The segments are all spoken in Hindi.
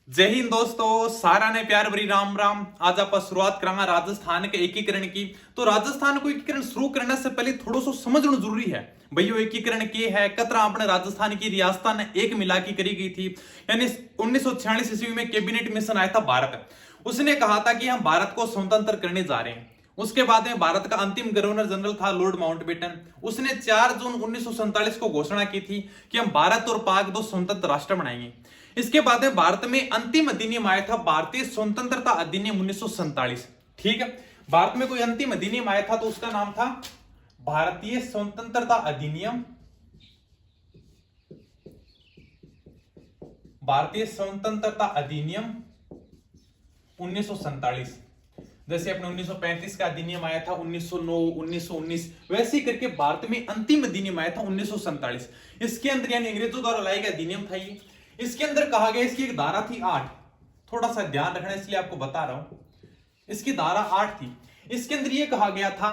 जय हिंद दोस्तों, सारा ने प्यार भरी राम राम। आज आप शुरुआत करांगा राजस्थान के एकीकरण की। तो राजस्थान को एकीकरण शुरू करने से पहले थोड़ा सा समझना जरूरी है भाई। वो एकीकरण के है कतरा अपने राजस्थान की रियासत ने एक मिला की करी गई थी। यानी 1946 ईस्वी में कैबिनेट मिशन आया था भारत। उसने कहा था कि हम भारत को स्वतंत्र करने जा रहे हैं। उसके बाद में भारत का अंतिम गवर्नर जनरल था लॉर्ड माउंटबेटन। उसने 4 जून 1947 को घोषणा की थी कि हम भारत और पाक दो स्वतंत्र राष्ट्र बनाएंगे। इसके बाद में भारत में अंतिम अधिनियम आया था भारतीय स्वतंत्रता अधिनियम 1947। ठीक है, भारत में कोई अंतिम अधिनियम आया था तो उसका नाम था भारतीय स्वतंत्रता अधिनियम। भारतीय स्वतंत्रता अधिनियम 1947। जैसे अपने 1935 का अधिनियम आया था 1909, 1919, वैसे ही करके भारत में अंतिम अधिनियम आया था 1947। इसके अंदर यानी अंग्रेजों द्वारा लाया गया अधिनियम था ये। इसके अंदर कहा गया, इसकी एक धारा थी 8। थोड़ा सा ध्यान रखना इसलिए आपको बता रहा हूं। इसकी धारा 8 थी। इसके अंदर यह कहा गया था,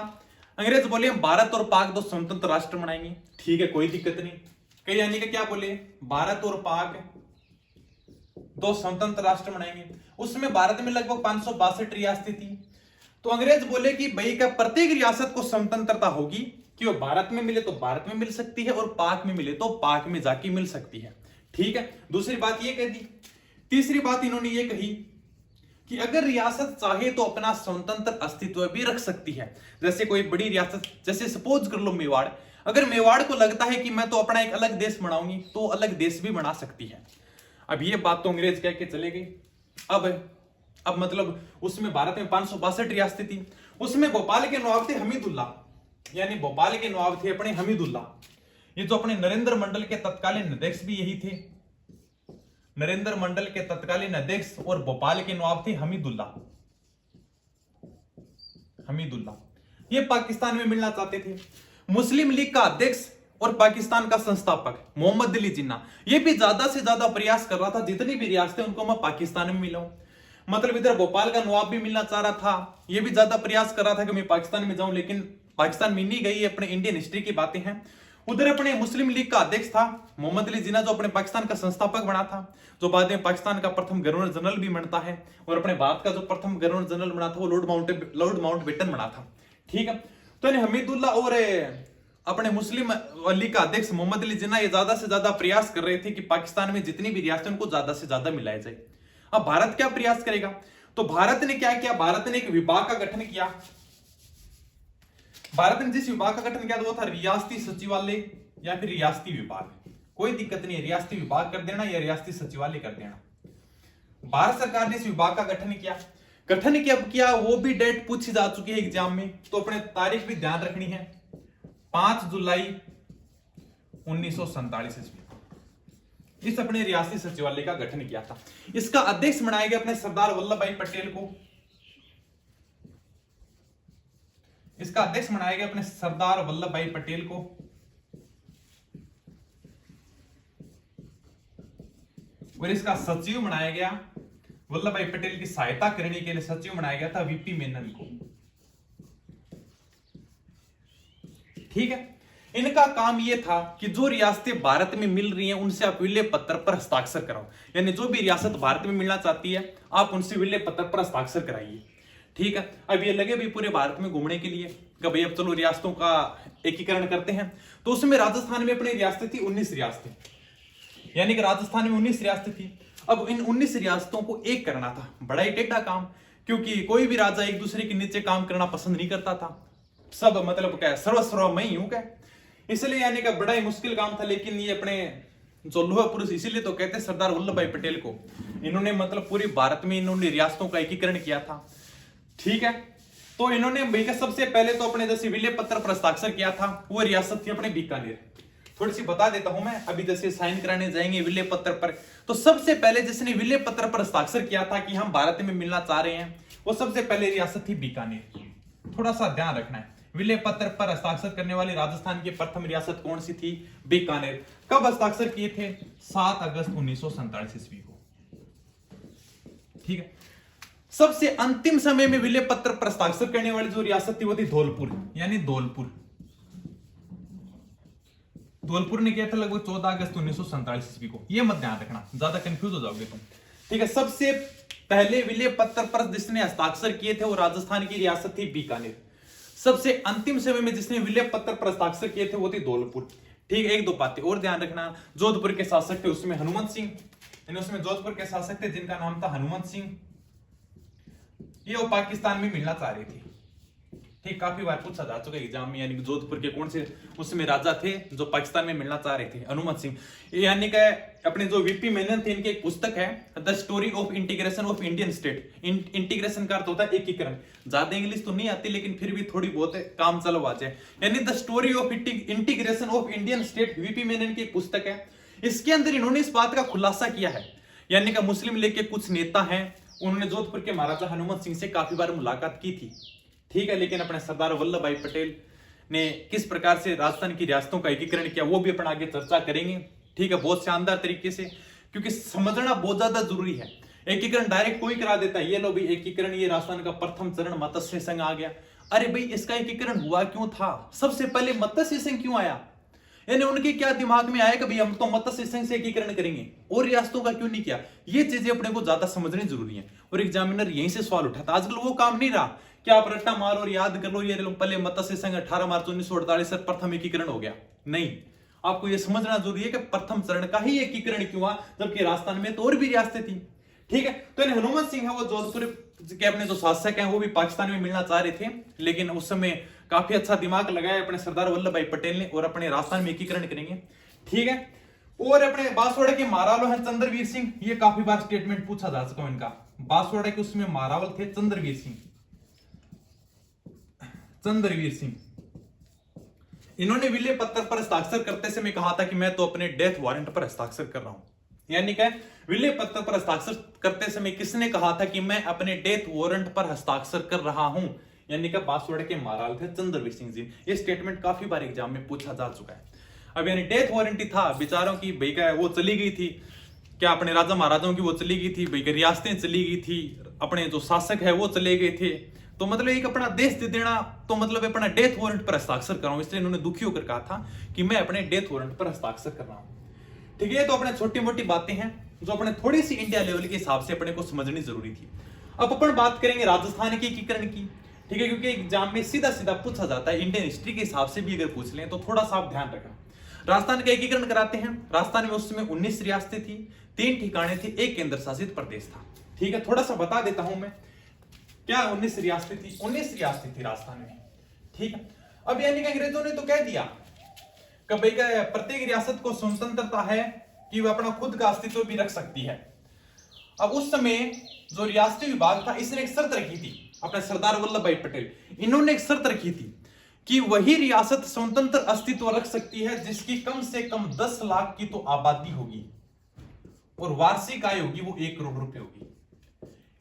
अंग्रेज बोले हम भारत और पाक दो स्वतंत्र राष्ट्र बनाएंगे। ठीक है, कोई दिक्कत नहीं। कई यानी कि क्या बोले, भारत और पाक दो स्वतंत्र राष्ट्र बनाएंगे। उसमें भारत में लगभग 562 रियासतें थी। तो अंग्रेज बोले कि भाई क्या प्रत्येक रियासत को स्वतंत्रता होगी कि वो भारत में मिले तो भारत में मिल सकती है और पाक में मिले तो पाक में जाके मिल सकती है। ठीक है, दूसरी बात ये कह दी। तीसरी बात इन्होंने ये कही कि अगर रियासत चाहे तो अपना स्वतंत्र अस्तित्व भी रख सकती है। जैसे कोई बड़ी रियासत, जैसे सपोज कर लो मेवाड़, अगर मेवाड़ को लगता है कि मैं तो अपना एक अलग देश बनाऊंगी तो अलग देश भी बना सकती है। अब ये बात तो अंग्रेज कह के चले गए। अब मतलब उसमें भारत में 562 रियासतें थी। उसमें भोपाल के नवाब थे हमीदुल्ला, यानी भोपाल के नवाब थे अपने हमीदुल्ला। ये जो अपने नरेंद्र मंडल के तत्कालीन अध्यक्ष भी यही थे। नरेंद्र मंडल के तत्कालीन अध्यक्ष और भोपाल के नवाब थे हमीदुल्ला। ये पाकिस्तान में मिलना चाहते थे। मुस्लिम लीग का अध्यक्ष और पाकिस्तान का संस्थापक मोहम्मद अली जिन्ना, ये भी ज्यादा से ज्यादा प्रयास कर रहा था जितनी भी रियासतें उनको मैं पाकिस्तान में मिलाऊं। मतलब इधर भोपाल का नवाब भी मिलना चाह रहा था, ये भी ज्यादा प्रयास कर रहा था कि मैं पाकिस्तान में जाऊं, लेकिन पाकिस्तान में नहीं गई। अपने इंडियन हिस्ट्री की बातें हैं। उधर अपने मुस्लिम लीग का अध्यक्ष था मोहम्मद अली जिन्ना, जो अपने पाकिस्तान का संस्थापक बना था, जो बाद में पाकिस्तान का प्रथम गवर्नर जनरल भी बनता है। और अपने भारत का जो प्रथम गवर्नर जनरल बना था वो लॉर्ड माउंटबेटन बना था। ठीक है, तो हमीदुल्ला और अपने मुस्लिम लीग का अध्यक्ष मोहम्मद अली जिन्ना ये ज्यादा से ज्यादा प्रयास कर रहे थे कि पाकिस्तान में जितनी भी रियासतें उनको ज्यादा से ज्यादा मिलाया जाए। अब भारत क्या प्रयास करेगा, तो भारत ने क्या किया, भारत ने एक विभाग का गठन किया। भारत ने जिस विभाग का गठन किया वो था रियासती सचिवालय या फिर रियासती विभाग। कोई दिक्कत नहीं है, रियासती विभाग कर देना या रियासती सचिवालय कर देना। भारत सरकार ने इस विभाग का गठन किया। गठन कब किया वो भी डेट पूछी जा चुकी है एग्जाम में, तो अपने तारीख भी ध्यान रखनी है। 5 जुलाई 1947 ईस्वी इस अपने रियासती सचिवालय का गठन किया था। इसका अध्यक्ष बनाया गया अपने सरदार वल्लभ भाई पटेल को। इसका अध्यक्ष बनाया गया अपने सरदार वल्लभ भाई पटेल को। और इसका सचिव बनाया गया, वल्लभ भाई पटेल की सहायता करने के लिए सचिव बनाया गया था वीपी मेनन को। ठीक है, इनका काम यह था कि जो रियासतें भारत में मिल रही हैं उनसे आप विलय पत्र पर हस्ताक्षर कराओ। यानी जो भी रियासत भारत में मिलना चाहती है आप उनसे विलय पत्र पर हस्ताक्षर कराइए। ठीक है, अब ये लगे भी पूरे भारत में घूमने के लिए कि भाई अब चलो रियासतों का एकीकरण करते हैं। तो उसमें राजस्थान में अपनी रियासतें थी 19 रियासतें, यानी कि राजस्थान में 19 रियासतें थी। अब इन 19 रियासतों को एक करना था, बड़ा ही टेढ़ा काम, क्योंकि कोई भी राजा एक दूसरे के नीचे काम करना पसंद नहीं करता था। सब मतलब क्या सर्वस्व मैं ही हूं क्या, इसलिए यानी कि बड़ा ही मुश्किल काम था। लेकिन ये अपने जो लोहा पुरुष, इसीलिए तो कहते हैं सरदार वल्लभ भाई पटेल को, इन्होंने मतलब पूरे भारत में इन्होंने रियासतों का एकीकरण किया था। ठीक है, तो इन्होंने भैया सबसे पहले तो अपने जैसे विलय पत्र पर हस्ताक्षर किया था वो रियासत थी अपने बीकानेर। थोड़ी सी बता देता हूं मैं, अभी जैसे साइन कराने जाएंगे विलय पत्र पर, तो सबसे पहले जिसने विलय पत्र पर हस्ताक्षर किया था कि हम भारत में मिलना चाह रहे हैं, वो सबसे पहले रियासत थी बीकानेर। थोड़ा सा ध्यान रखना है, विलय पत्र पर हस्ताक्षर करने वाली राजस्थान की प्रथम रियासत कौन सी थी, बीकानेर। कब हस्ताक्षर किए थे, 7 अगस्त 1947 ईस्वी को। ठीक है, सबसे अंतिम समय में विलय पत्र पर हस्ताक्षर करने वाली जो रियासत थी वो थी धौलपुर, यानी धौलपुर। धौलपुर ने किया था लगभग 14 अगस्त 1947 ईस्वी को। ये मत ध्यान रखना, ज्यादा कंफ्यूज हो जाओगे तुम। ठीक है, सबसे पहले विलय पत्र पर जिसने हस्ताक्षर किए थे वो राजस्थान की रियासत थी बीकानेर। सबसे अंतिम समय में जिसने विलय पत्र पर हस्ताक्षर किए थे वो थी धौलपुर। ठीक है, एक दो बातें और ध्यान रखना, जोधपुर के शासक थे उसमें हनुमंत सिंह, उसमें जोधपुर के शासक थे जिनका नाम था हनुमंत सिंह, ये वो पाकिस्तान में मिलना चाह रहे थे। ठीक, काफी बार पूछा जा चुका है एग्जाम में, यानी कि जोधपुर के कौन से उसमें राजा थे जो पाकिस्तान में मिलना चाह रहे थे, हनुमंत सिंह। यानी कि अपने जो वीपी मेनन थे इनकी एक पुस्तक है the story of integration of Indian state. Integration का अर्थ होता है एकीकरण। ज्यादा इंग्लिश तो नहीं आती लेकिन फिर भी थोड़ी बहुत काम चलो आ जाए, यानी the story of integration of Indian state, VP Menon की एक पुस्तक है। इसके अंदर इन्होंने इस बात का खुलासा किया है, यानी कि मुस्लिम लीग के कुछ नेता हैं, उन्होंने जोधपुर के महाराजा हनुमंत सिंह से काफी बार मुलाकात की थी। ठीक है, लेकिन अपने सरदार वल्लभ भाई पटेल ने किस प्रकार से राजस्थान की रियासतों का एकीकरण किया वो भी अपन आगे चर्चा करेंगे। ठीक है, बहुत शानदार तरीके से, क्योंकि समझना बहुत ज्यादा जरूरी है। एकीकरण डायरेक्ट कोई करा देता है, ये लो भाई एकीकरण, ये राजस्थान का प्रथम चरण मत्स्य संघ आ गया। अरे भाई इसका एकीकरण हुआ क्यों था, सबसे पहले मत्स्य संघ क्यों आया, यानी उनके क्या दिमाग में आया कि भाई हम तो मत्स्य संघ से एकीकरण करेंगे और रियासतों का क्यों नहीं किया। ये चीजें अपने को ज्यादा समझनी जरूरी है और एग्जामिनर यहीं से सवाल उठाता। आजकल वो काम नहीं रहा कि आप रट्टा मारो और याद कर लो ये पहले मत्स्य संघ 18 मार्च 1948 से प्रथम एकीकरण हो गया। नहीं, आपको यह समझना जरूरी है कि प्रथम चरण का ही एकीकरण क्यों हुआ, जबकि राजस्थान में तो और भी रियासतें थी। ठीक है, तो हनुमंत सिंह है वो जोधपुर के अपने जो शासक हैं वो भी पाकिस्तान में मिलना चाह रहे थे, लेकिन उस समय काफी अच्छा दिमाग लगाया अपने सरदार वल्लभ भाई पटेल ने और अपने राजस्थान में एकीकरण करेंगे। ठीक है, और अपने बांसवाड़ा के महारावल है चंद्रवीर सिंह, ये काफी बार स्टेटमेंट पूछा जा चुका है इनका। बांसवाड़ा के उसमें महारावल थे चंद्रवीर सिंह, चंद्रवीर सिंह। इन्होंने विलय पत्र पर हस्ताक्षर करते समय कहा था कि मैं तो अपने डेथ वारंट पर हस्ताक्षर कर रहा हूं, यानी कि विलय पत्र पर हस्ताक्षर करते समय किसने कहा था कि मैं अपने डेथ वारंट पर हस्ताक्षर कर रहा हूं, यानी कि बांसवाड़ा के महाराल थे चंद्रवीर सिंह जी। ये स्टेटमेंट काफी बार एग्जाम में पूछा जा चुका है। अब यानी डेथ वारंटी था बेचारों की, भाई का वो चली गई थी, क्या अपने राजा महाराजाओं की वो चली गई थी, भाई रियासतें चली गई थी, अपने जो शासक है वो चले गए थे, तो मतलब एक अपना देश दे देना, तो मतलब अपना डेथ वारंट पर हस्ताक्षर कर रहा हूं। इसलिए इन्होंने दुखी होकर कहा था कि मैं अपने डेथ वारंट पर हस्ताक्षर कर रहा हूं। ठीक है, तो अपने छोटी मोटी बातें हैं जो अपने थोड़ी सी इंडिया लेवल के हिसाब से अपने को समझनी जरूरी थी। अब अपन बात करेंगे राजस्थान के एकीकरण की। ठीक है, क्योंकि एग्जाम में सीधा सीधा पूछा जाता है, इंडियन हिस्ट्री के हिसाब से भी अगर पूछ लें तो थोड़ा सा आप ध्यान रखना। राजस्थान का एकीकरण कराते हैं। राजस्थान में उस समय 19 रियासतें थी, 3 ठिकाने थे, 1 केंद्र शासित प्रदेश था। ठीक है, थोड़ा सा बता देता हूं मैं, क्या 19 रियासतें थी, 19 रियासतें थी राजस्थान में। ठीक है, अब यानी कि अंग्रेजों ने तो कह दिया कि भाई प्रत्येक रियासत को स्वतंत्रता है कि वह अपना खुद का अस्तित्व भी रख सकती है। अब उस समय जो रियासती विभाग था इसने एक शर्त रखी थी, अपने सरदार वल्लभ भाई पटेल, इन्होंने एक शर्त रखी थी कि वही रियासत स्वतंत्र अस्तित्व रख सकती है जिसकी कम से कम 10 लाख की तो आबादी होगी और वार्षिक आय होगी वो 1 करोड़ रुपए होगी।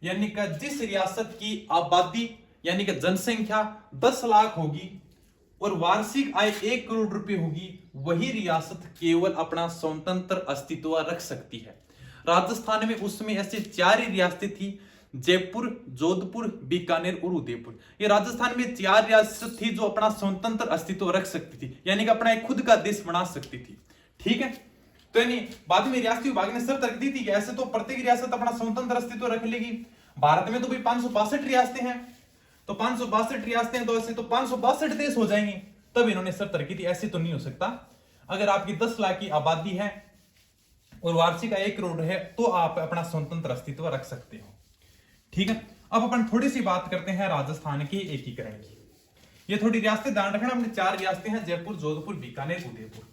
यानी कि जिस रियासत की आबादी यानी कि जनसंख्या 10 लाख होगी और वार्षिक आय 1 करोड़ रुपए होगी, वही रियासत केवल अपना स्वतंत्र अस्तित्व रख सकती है। राजस्थान में उसमें ऐसे 4 ही रियासतें थी, जयपुर, जोधपुर, बीकानेर और उदयपुर। ये राजस्थान में 4 रियासत थी जो अपना स्वतंत्र अस्तित्व रख सकती थी, यानी कि अपना एक खुद का देश बना सकती थी। ठीक है, तो यानी बाद में रियासती विभाग ने शर्त रख दी थी कि ऐसे तो प्रत्येक रियासत अपना स्वतंत्र अस्तित्व रख लेगी। भारत में तो भाई 562 रियासतें हैं, तो 562 रियासतें तो ऐसे तो 562 देश हो जाएंगे। तब इन्होंने शर्त रखी थी, ऐसे तो नहीं हो सकता, अगर आपकी 10 लाख की आबादी है और वार्षिक आय 1 करोड़ है तो आप अपना स्वतंत्र अस्तित्व रख सकते हो। ठीक है, अब अपन थोड़ी सी बात करते हैं राजस्थान के एकीकरण की। ये थोड़ी रियासतें ध्यान रखना, अपने 4 रियासतें हैं, जयपुर, जोधपुर, बीकानेर, उदयपुर।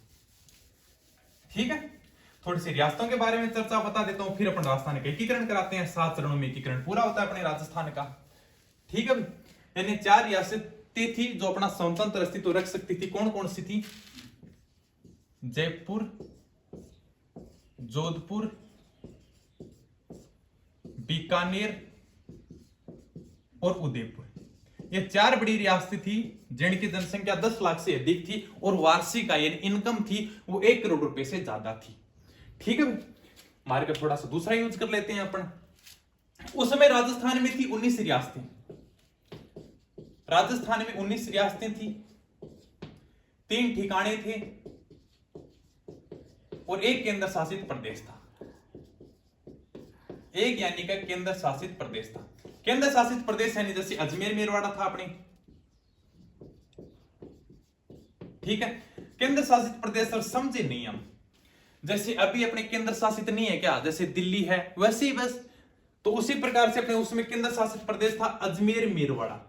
ठीक है, थोड़ी सी रियासतों के बारे में चर्चा बता देता हूं, फिर अपन राजस्थान का एकीकरण कराते हैं। 7 चरणों में एकीकरण पूरा होता है अपने राजस्थान का। ठीक है, यानी 4 रियासतें थी जो अपना स्वतंत्र अस्तित्व रख सकती थी। कौन कौन सी थी? जयपुर, जोधपुर, बीकानेर और उदयपुर। ये 4 बड़ी रियासतें थी जिनकी जनसंख्या 10 लाख से अधिक थी और वार्षिक आय इनकम थी वो 1 करोड़ रुपए से ज्यादा थी। ठीक है, मार का थोड़ा सा दूसरा यूज कर लेते हैं अपन। उस समय राजस्थान में थी 19 रियासतें। राजस्थान में 19 रियासतें थी, 3 ठिकाने थे और 1 केंद्र शासित प्रदेश था। एक यानी का केंद्र शासित प्रदेश था। केंद्र शासित प्रदेश यानी जैसे अजमेर मेरवाड़ा था अपने, ठीक है। केंद्र शासित प्रदेश और समझे नियम, जैसे अभी अपने केंद्र शासित नहीं है क्या, जैसे दिल्ली है वैसे ही बस, तो उसी प्रकार से अपने उसमें केंद्र शासित प्रदेश था अजमेर मेरवाड़ा।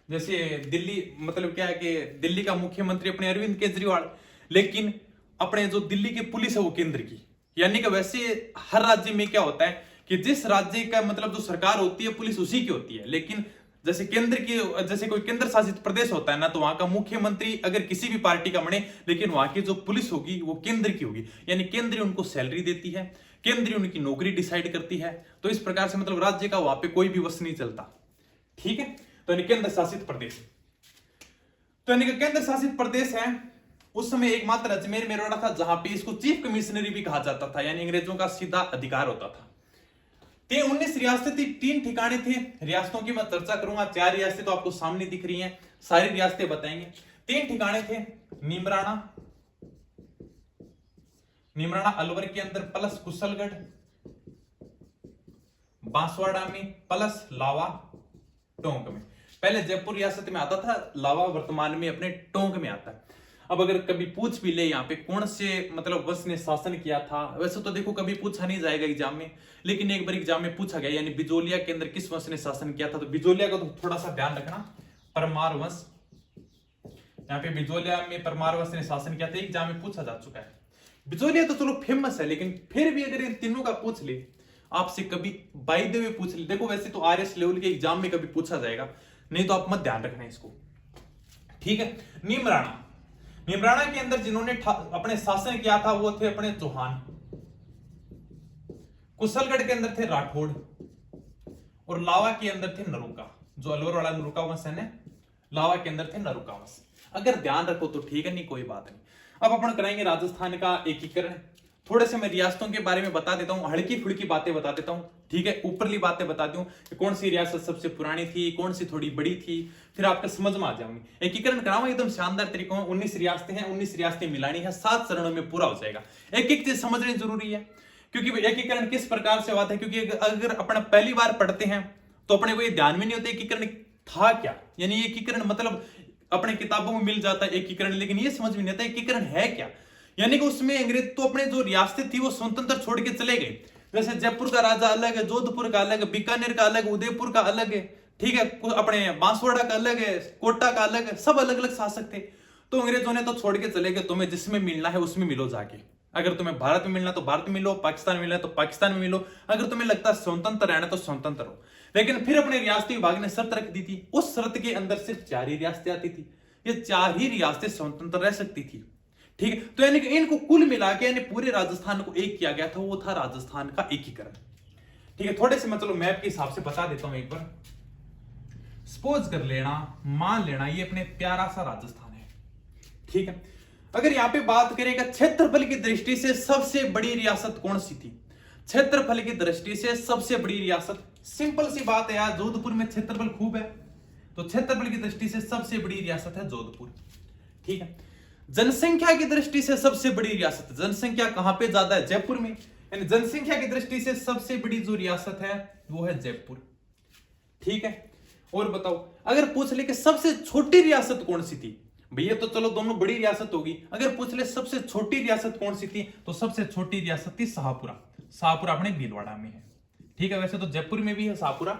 जैसे दिल्ली मतलब क्या है कि दिल्ली का मुख्यमंत्री अपने अरविंद केजरीवाल, लेकिन अपने जो दिल्ली की पुलिस है वो केंद्र की, यानी कि वैसे हर राज्य में क्या होता है कि जिस राज्य का मतलब जो सरकार होती है पुलिस उसी की होती है, लेकिन जैसे केंद्र की, जैसे कोई केंद्र शासित प्रदेश होता है ना, तो वहां का मुख्यमंत्री अगर किसी भी पार्टी का बने, लेकिन वहां की जो पुलिस होगी वो केंद्र की होगी, यानी केंद्र उनको सैलरी देती है, केंद्र उनकी नौकरी डिसाइड करती है। तो इस प्रकार से मतलब राज्य का वहां पे कोई भी वश नहीं चलता, ठीक है। तो यानी केंद्र शासित प्रदेश, तो यानी कि केंद्र शासित प्रदेश है उस समय एकमात्र अजमेर मेरवाड़ा था, जहां पे इसको चीफ कमिश्नरी भी कहा जाता था, यानी अंग्रेजों का सीधा अधिकार होता था। 19 रियासतें थी, 3 ठिकाने थे। रियासतों की मैं चर्चा करूंगा, 4 रियासतें तो आपको सामने दिख रही हैं, सारी रियासतें बताएंगे। 3 ठिकाने थे, नीमराणा अलवर के अंदर प्लस कुशलगढ़, बांसवाड़ा में प्लस लावा टोंक में। पहले जयपुर रियासत में आता था लावा, वर्तमान में अपने टोंक में आता है। अब अगर कभी पूछ भी ले यहाँ पे कौन से मतलब वंश ने शासन किया था, वैसे तो देखो कभी पूछा नहीं जाएगा एग्जाम में, लेकिन एक बार एग्जाम में पूछा गया, यानी बिजोलिया के अंदर किस वंश ने शासन किया था। तो बिजोलिया का तो थोड़ा सा ध्यान रखना, परमार वंश, यहाँ पे बिजोलिया में परमार वंश ने शासन किया था, एग्जाम में पूछा जा चुका है। बिजोलिया तो चलो फेमस है, लेकिन फिर भी अगर इन तीनों का पूछ ले आपसे, कभी बाय द वे पूछ ले, देखो वैसे तो आरएस लेवल के एग्जाम में कभी पूछा जाएगा, नहीं तो आप मत ध्यान रखना इसको, ठीक है। नीमराणा के अंदर जिन्होंने अपने शासन किया था वो थे अपने चौहान। कुशलगढ़ के अंदर थे राठौड़, और लावा के अंदर थे नरुका, जो अलवर वाला नरुका वंश है ना, लावा के अंदर थे नरुका वंश। अगर ध्यान रखो तो ठीक है, नहीं कोई बात नहीं। अब अपन कराएंगे राजस्थान का एकीकरण। थोड़े से मैं रियासतों के बारे में बता देता हूं, हल्की फुल्की बातें बता देता हूं, ठीक है। ऊपरली बातें बता दूं कि कौन सी रियासत सबसे पुरानी थी, कौन सी थोड़ी बड़ी थी, फिर आपके समझ में आ जाऊंगी। एकीकरण कराऊंगा एकदम शानदार तरीकों में। 19 रियासतें हैं, 19 रियासतें मिलानी है, 7 चरणों में पूरा हो जाएगा। एक एक चीज समझनी जरूरी है, क्योंकि एकीकरण किस प्रकार से हुआ था, क्योंकि अगर अपन पहली बार पढ़ते हैं तो अपने को ये ध्यान में नहीं होता एकीकरण था क्या, यानी एकीकरण मतलब अपने किताबों में मिल जाता है एकीकरण, लेकिन ये समझ में नहीं आता एकीकरण है क्या। यानी कि उसमें अंग्रेज तो अपने जो रियासतें थी वो स्वतंत्र छोड़ के चले गए, जैसे जयपुर का राजा अलग है, जोधपुर का अलग है, बीकानेर का अलग है, उदयपुर का अलग है, ठीक है, अपने बांसवाड़ा का अलग है, कोटा का अलग है, सब अलग अलग शासक थे। तो अंग्रेजों ने तो छोड़ के चले गए, तुम्हें जिसमें मिलना है उसमें मिलो जाके। अगर तुम्हें भारत में मिलना तो भारत में मिलो, पाकिस्तान में मिलना तो पाकिस्तान में मिलो, अगर तुम्हें लगता है स्वतंत्र रहना तो स्वतंत्र हो। लेकिन फिर अपने रियासती विभाग ने शर्त रख दी थी, उस शर्त के अंदर सिर्फ 4 ही रियासतें आती थी, ये 4 ही रियासतें स्वतंत्र रह सकती थी, ठीक है। तो यानी कि इनको कुल मिला के यानी पूरे राजस्थान को एक किया गया था, वो था राजस्थान का एकीकरण, ठीक है। थोड़े से मैं चलो मैप के हिसाब से बता देता हूं एक बार। सपोज कर लेना, मान लेना ये अपने प्यारा सा राजस्थान है, ठीक है। अगर यहां पे बात करेगा क्षेत्रफल की दृष्टि से सबसे बड़ी रियासत कौन सी थी, क्षेत्रफल की दृष्टि से सबसे बड़ी रियासत, सिंपल सी बात है यार, जोधपुर में क्षेत्रफल खूब है, तो क्षेत्रफल की दृष्टि से सबसे बड़ी रियासत है जोधपुर, ठीक है। जनसंख्या की दृष्टि से सबसे बड़ी रियासत, जनसंख्या कहां पे ज्यादा है, जयपुर में, यानी जनसंख्या की दृष्टि से सबसे बड़ी जो रियासत है वो है जयपुर, ठीक है। और बताओ अगर पूछ ले कि सबसे छोटी रियासत कौन सी थी, भैया तो चलो दोनों बड़ी रियासत होगी, अगर पूछ ले सबसे छोटी रियासत कौन सी थी, तो सबसे छोटी रियासत थी शाहपुरा। शाहपुरा अपने भीलवाड़ा में है, ठीक है। वैसे तो जयपुर में भी है शाहपुरा,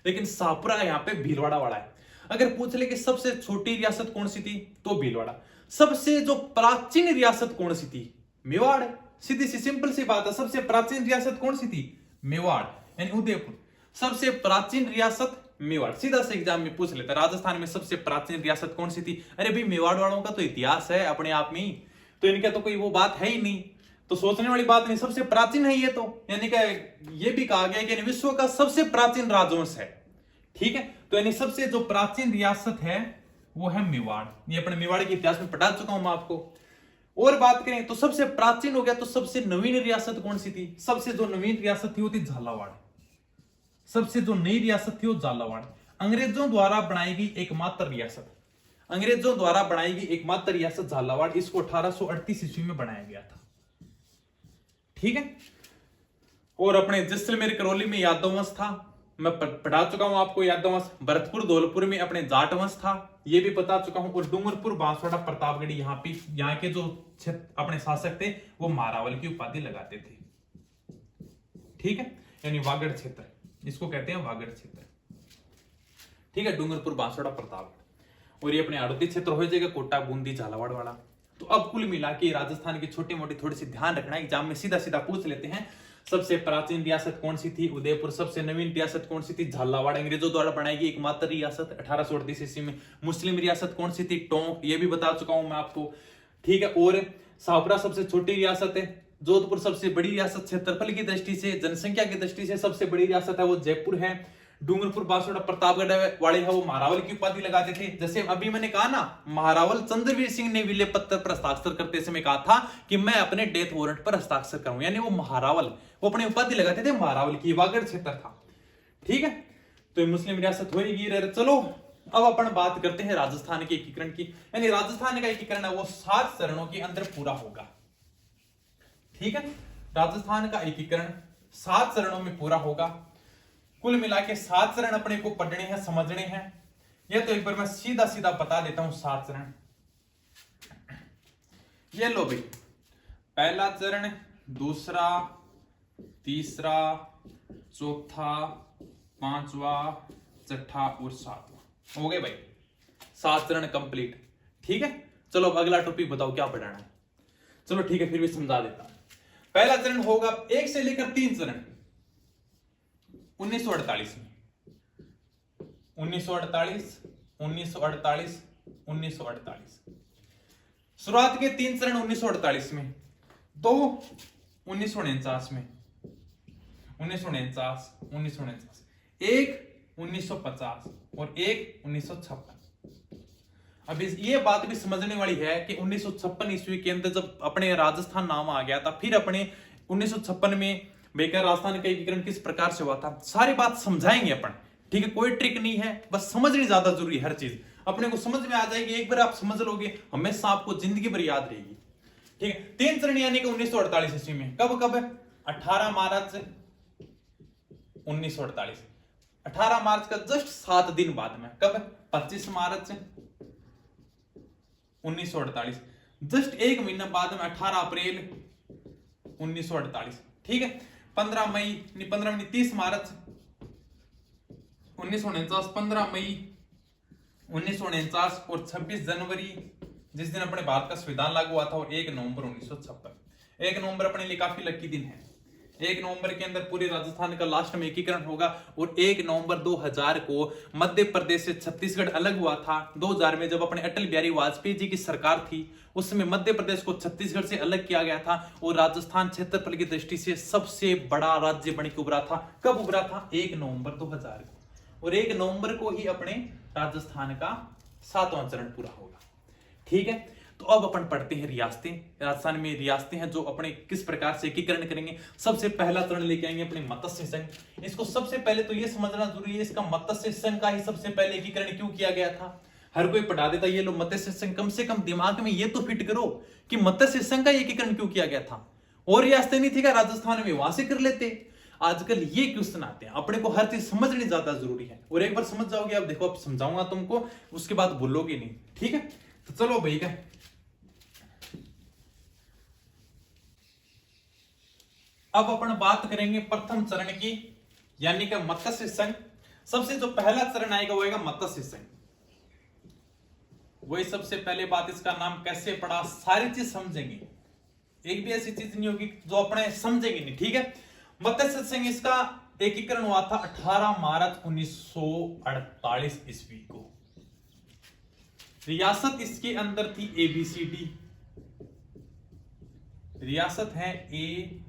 लेकिन शाहपुरा यहाँ पे भीलवाड़ा वाला है। अगर पूछ ले कि सबसे छोटी रियासत कौन सी थी, तो भीलवाड़ा। सबसे जो प्राचीन रियासत कौन सी थी, मेवाड़, सीधी सी सिंपल सी बात है, सबसे प्राचीन रियासत कौन सी थी, मेवाड़ यानी उदयपुर। सबसे प्राचीन रियासत मेवाड़, सीधा से एग्जाम में पूछ लेता राजस्थान में सबसे प्राचीन रियासत कौन सी थी, अरे भाई मेवाड़ वालों का तो इतिहास है अपने आप में ही, तो इनका तो कोई वो बात है ही नहीं, तो सोचने वाली बात नहीं, सबसे प्राचीन है ये तो, यानी कि ये भी कहा गया कि विश्व का सबसे प्राचीन राजवंश है, ठीक है। तो यानी सबसे जो प्राचीन रियासत है वो है मेवाड़, ये अपने मेवाड़ के इतिहास में पढ़ा चुका हूं मैं आपको। और बात करें तो सबसे प्राचीन हो गया, तो सबसे नवीन रियासत कौन सी थी, सबसे जो नवीन रियासत थी वो थी झालावाड़, सबसे जो नई रियासत थी वो झालावाड़। अंग्रेजों द्वारा बनाई गई एकमात्र रियासत, अंग्रेजों द्वारा बनाई गई एकमात्र रियासत झालावाड़, इसको 1838 ईस्वी में बनाया गया था, ठीक है। और अपने जैसलमेर करौली में यादव वंश था, मैं पढ़ा चुका हूं आपको यादव वंश। भरतपुर धौलपुर में अपने जाट वंश था, ये भी बता चुका हूं। और डूंगरपुर बांसवाड़ा प्रतापगढ़ यहाँ के जो अपने शासक थे वो मारावल की उपाधि लगाते थे। ठीक है, यानी वागड़ क्षेत्र, इसको कहते हैं वागड़ क्षेत्र। ठीक है, डूंगरपुर बांसवाड़ा प्रतापगढ़। और ये अपने आड़ती क्षेत्र हो जाएगा, कोटा बूंदी झालावाड़ वाला। तो अब कुल मिला के राजस्थान की छोटी मोटी थोड़ी सी ध्यान रखना, एग्जाम में सीधा सीधा पूछ लेते हैं। सबसे प्राचीन रियासत कौन सी थी? उदयपुर। सबसे नवीन रियासत कौन सी थी? झालावाड़, अंग्रेजों द्वारा बनाई गई एकमात्र रियासत 1838 ईस्वी में। मुस्लिम रियासत कौन सी थी? टोंक, ये भी बता चुका हूं मैं आपको। ठीक है, और शाहपुरा सबसे छोटी रियासत है। जोधपुर सबसे बड़ी रियासत, क्षेत्रफल की दृष्टि से, जनसंख्या की दृष्टि से सबसे बड़ी रियासत है वो जयपुर है। डूंगरपुर बांसवाड़ा प्रतापगढ़ वाले है वो महारावल की उपाधि लगाते थे। जैसे अभी मैंने कहा ना, महारावल चंद्रवीर सिंह ने विले पत्र पर हस्ताक्षर करते समय कहा था कि मैं अपने डेथ वारंट पर हस्ताक्षर करूं, यानी वो महारावल वो अपनी उपाधि लगाते थे महारावल की, वागड़ क्षेत्र था। ठीक है, तो ये मुस्लिम रियासत होगी। चलो अब अपन बात करते हैं राजस्थान के एकीकरण की। यानी राजस्थान का एकीकरण है वो 7 चरणों के अंदर पूरा होगा। ठीक है, राजस्थान का एकीकरण 7 चरणों में पूरा होगा। कुल मिला के 7 चरण अपने को पढ़ने हैं, समझने हैं। यह तो एक बार मैं सीधा सीधा बता देता हूं 7 चरण। ये लो भाई, पहला चरण, दूसरा, तीसरा, चौथा, पांचवा, छठा और 7वां हो गए भाई, 7 चरण कंप्लीट। ठीक है, चलो अब अगला टॉपिक बताओ क्या पढ़ाना है। चलो ठीक है, फिर भी समझा देता हूं। पहला चरण होगा 1 से लेकर 3 चरण 1948 में। 1948, 1948, 1948। शुरुआत के 3 चरण 1948 में, 2 1949 में, 1949, 1949, 1 1950 और 1 1956। अब ये बात भी समझने वाली है कि 1956 ईस्वी के अंदर जब अपने राजस्थान नाम आ गया था, फिर अपने 1956 में बेकार राजस्थान का एकीकरण किस प्रकार से हुआ था, सारी बात समझाएंगे अपन। ठीक है, कोई ट्रिक नहीं है, बस समझनी ज्यादा जरूरी है। हर चीज अपने को समझ में आ जाएगी, एक बार आप समझ लोगे हमेशा आपको जिंदगी भर याद रहेगी। ठीक है, 3 चरण यानी कि 1948 ईस्वी में। कब कब? 18 मार्च 1948। 18 मार्च का जस्ट 7 दिन बाद में। कब? 25 मार्च 1948। जस्ट 1 महीना बाद में 18 अप्रैल 1948। ठीक है, 15 मई, 30 मार्च 1949, 15 मई 1949 और 26 जनवरी जिस दिन अपने भारत का संविधान लागू हुआ था, और 1 नवंबर 1956। 1 नवंबर अपने लिए काफी लकी दिन है। 1 नवंबर के अंदर पूरे राजस्थान का लास्ट में एकीकरण होगा। और 1 नवंबर 2000 को मध्य प्रदेश से छत्तीसगढ़ अलग हुआ था। 2000 में जब अपने अटल बिहारी वाजपेयी जी की सरकार थी, उस समय मध्य प्रदेश को छत्तीसगढ़ से अलग किया गया था। और राजस्थान क्षेत्रफल की दृष्टि से सबसे बड़ा राज्य बन के उभरा था। कब उभरा था? 1 नवंबर 2000 को। और 1 नवंबर को ही अपने राजस्थान का 7वां चरण पूरा होगा। ठीक है, तो अब अपन पढ़ते हैं रियासतें। राजस्थान में रियासतें हैं जो अपने किस प्रकार से एकीकरण करेंगे। सबसे पहला चरण लेके आएंगे अपने मत्स्य संघ। इसको सबसे पहले तो ये समझना जरूरी है, इसका मत्स्य संघ का ही सबसे पहले एकीकरण क्यों किया गया था। हर कोई पढ़ा देता ये लो मत्स्य संघ, कम से कम दिमाग में ये तो फिट करो कि मत्स्य संघ का एकीकरण क्यों किया गया था। और रियासतें नहीं थी क्या राजस्थान में, वहां से कर लेते। आजकल ये क्वेश्चन आते हैं, अपने को हर चीज समझनी ज्यादा जरूरी है। और एक बार समझ जाओगे, अब देखो अब समझाऊंगा तुमको, उसके बाद बोलोगे नहीं। ठीक है, तो चलो भैया अब अपन बात करेंगे प्रथम चरण की, यानी कि मत्स्य संघ। सबसे जो पहला चरण आएगा वो आएगा मत्स्य संघ। वही सबसे पहले बात, इसका नाम कैसे पड़ा, सारी चीज समझेंगे। एक भी ऐसी चीज नहीं होगी जो अपने समझेंगे नहीं। ठीक है, मत्स्य संघ इसका एकीकरण हुआ था 18 मार्च 1948 ईस्वी को। रियासत इसके अंदर थी ABCD। रियासत है A+B+C+D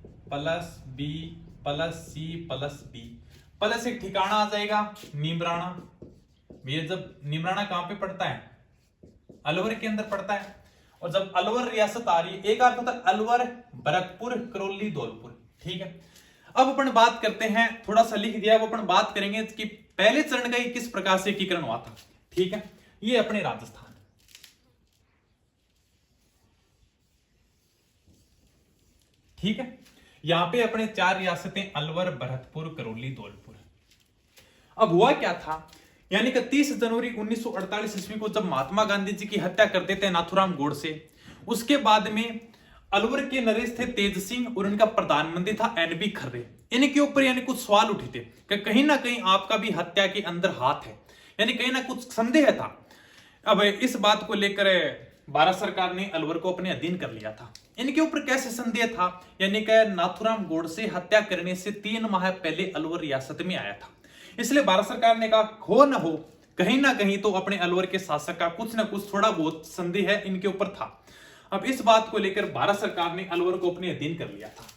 प्लस एक ठिकाना आ जाएगा नीमराणा। ये जब नीमराणा कहां पे पड़ता है? अलवर के अंदर पड़ता है। और जब अलवर रियासत आ रही है, एक अर्थ होता है अलवर, भरतपुर, करौली, धौलपुर। ठीक है, अब अपन बात करते हैं, थोड़ा सा लिख दिया, अब अपन बात करेंगे कि पहले चरण का किस प्रकार से एकीकरण हुआ था। ठीक है, ये अपने राजस्थान। ठीक है, यहाँ पे अपने 4 रियासतें अलवर, भरतपुर, करौली, धौलपुर। अब हुआ क्या था, यानी कि 30 जनवरी 1948 ईस्वी को जब महात्मा गांधी जी की हत्या कर देते हैं नाथूराम गोडसे, उसके बाद में अलवर के नरेश थे तेज सिंह और उनका प्रधानमंत्री था एनबी खर्रे। इनके ऊपर यानी कुछ सवाल उठे थे कि कहीं ना कहीं आपका भी हत्या के अंदर हाथ है, यानी कहीं ना कुछ संदेह था। अब इस बात को लेकर भारत सरकार ने अलवर को अपने अधीन कर लिया था। इनके ऊपर कैसे संदेह था, यानी कि नाथूराम गोडसे हत्या करने से 3 माह पहले अलवर रियासत में आया था, इसलिए भारत सरकार ने कहा हो ना हो कहीं ना कहीं तो अपने अलवर के शासक का कुछ ना कुछ थोड़ा बहुत संदेह है इनके ऊपर था। अब इस बात को लेकर भारत सरकार ने अलवर को अपने अधीन कर लिया था।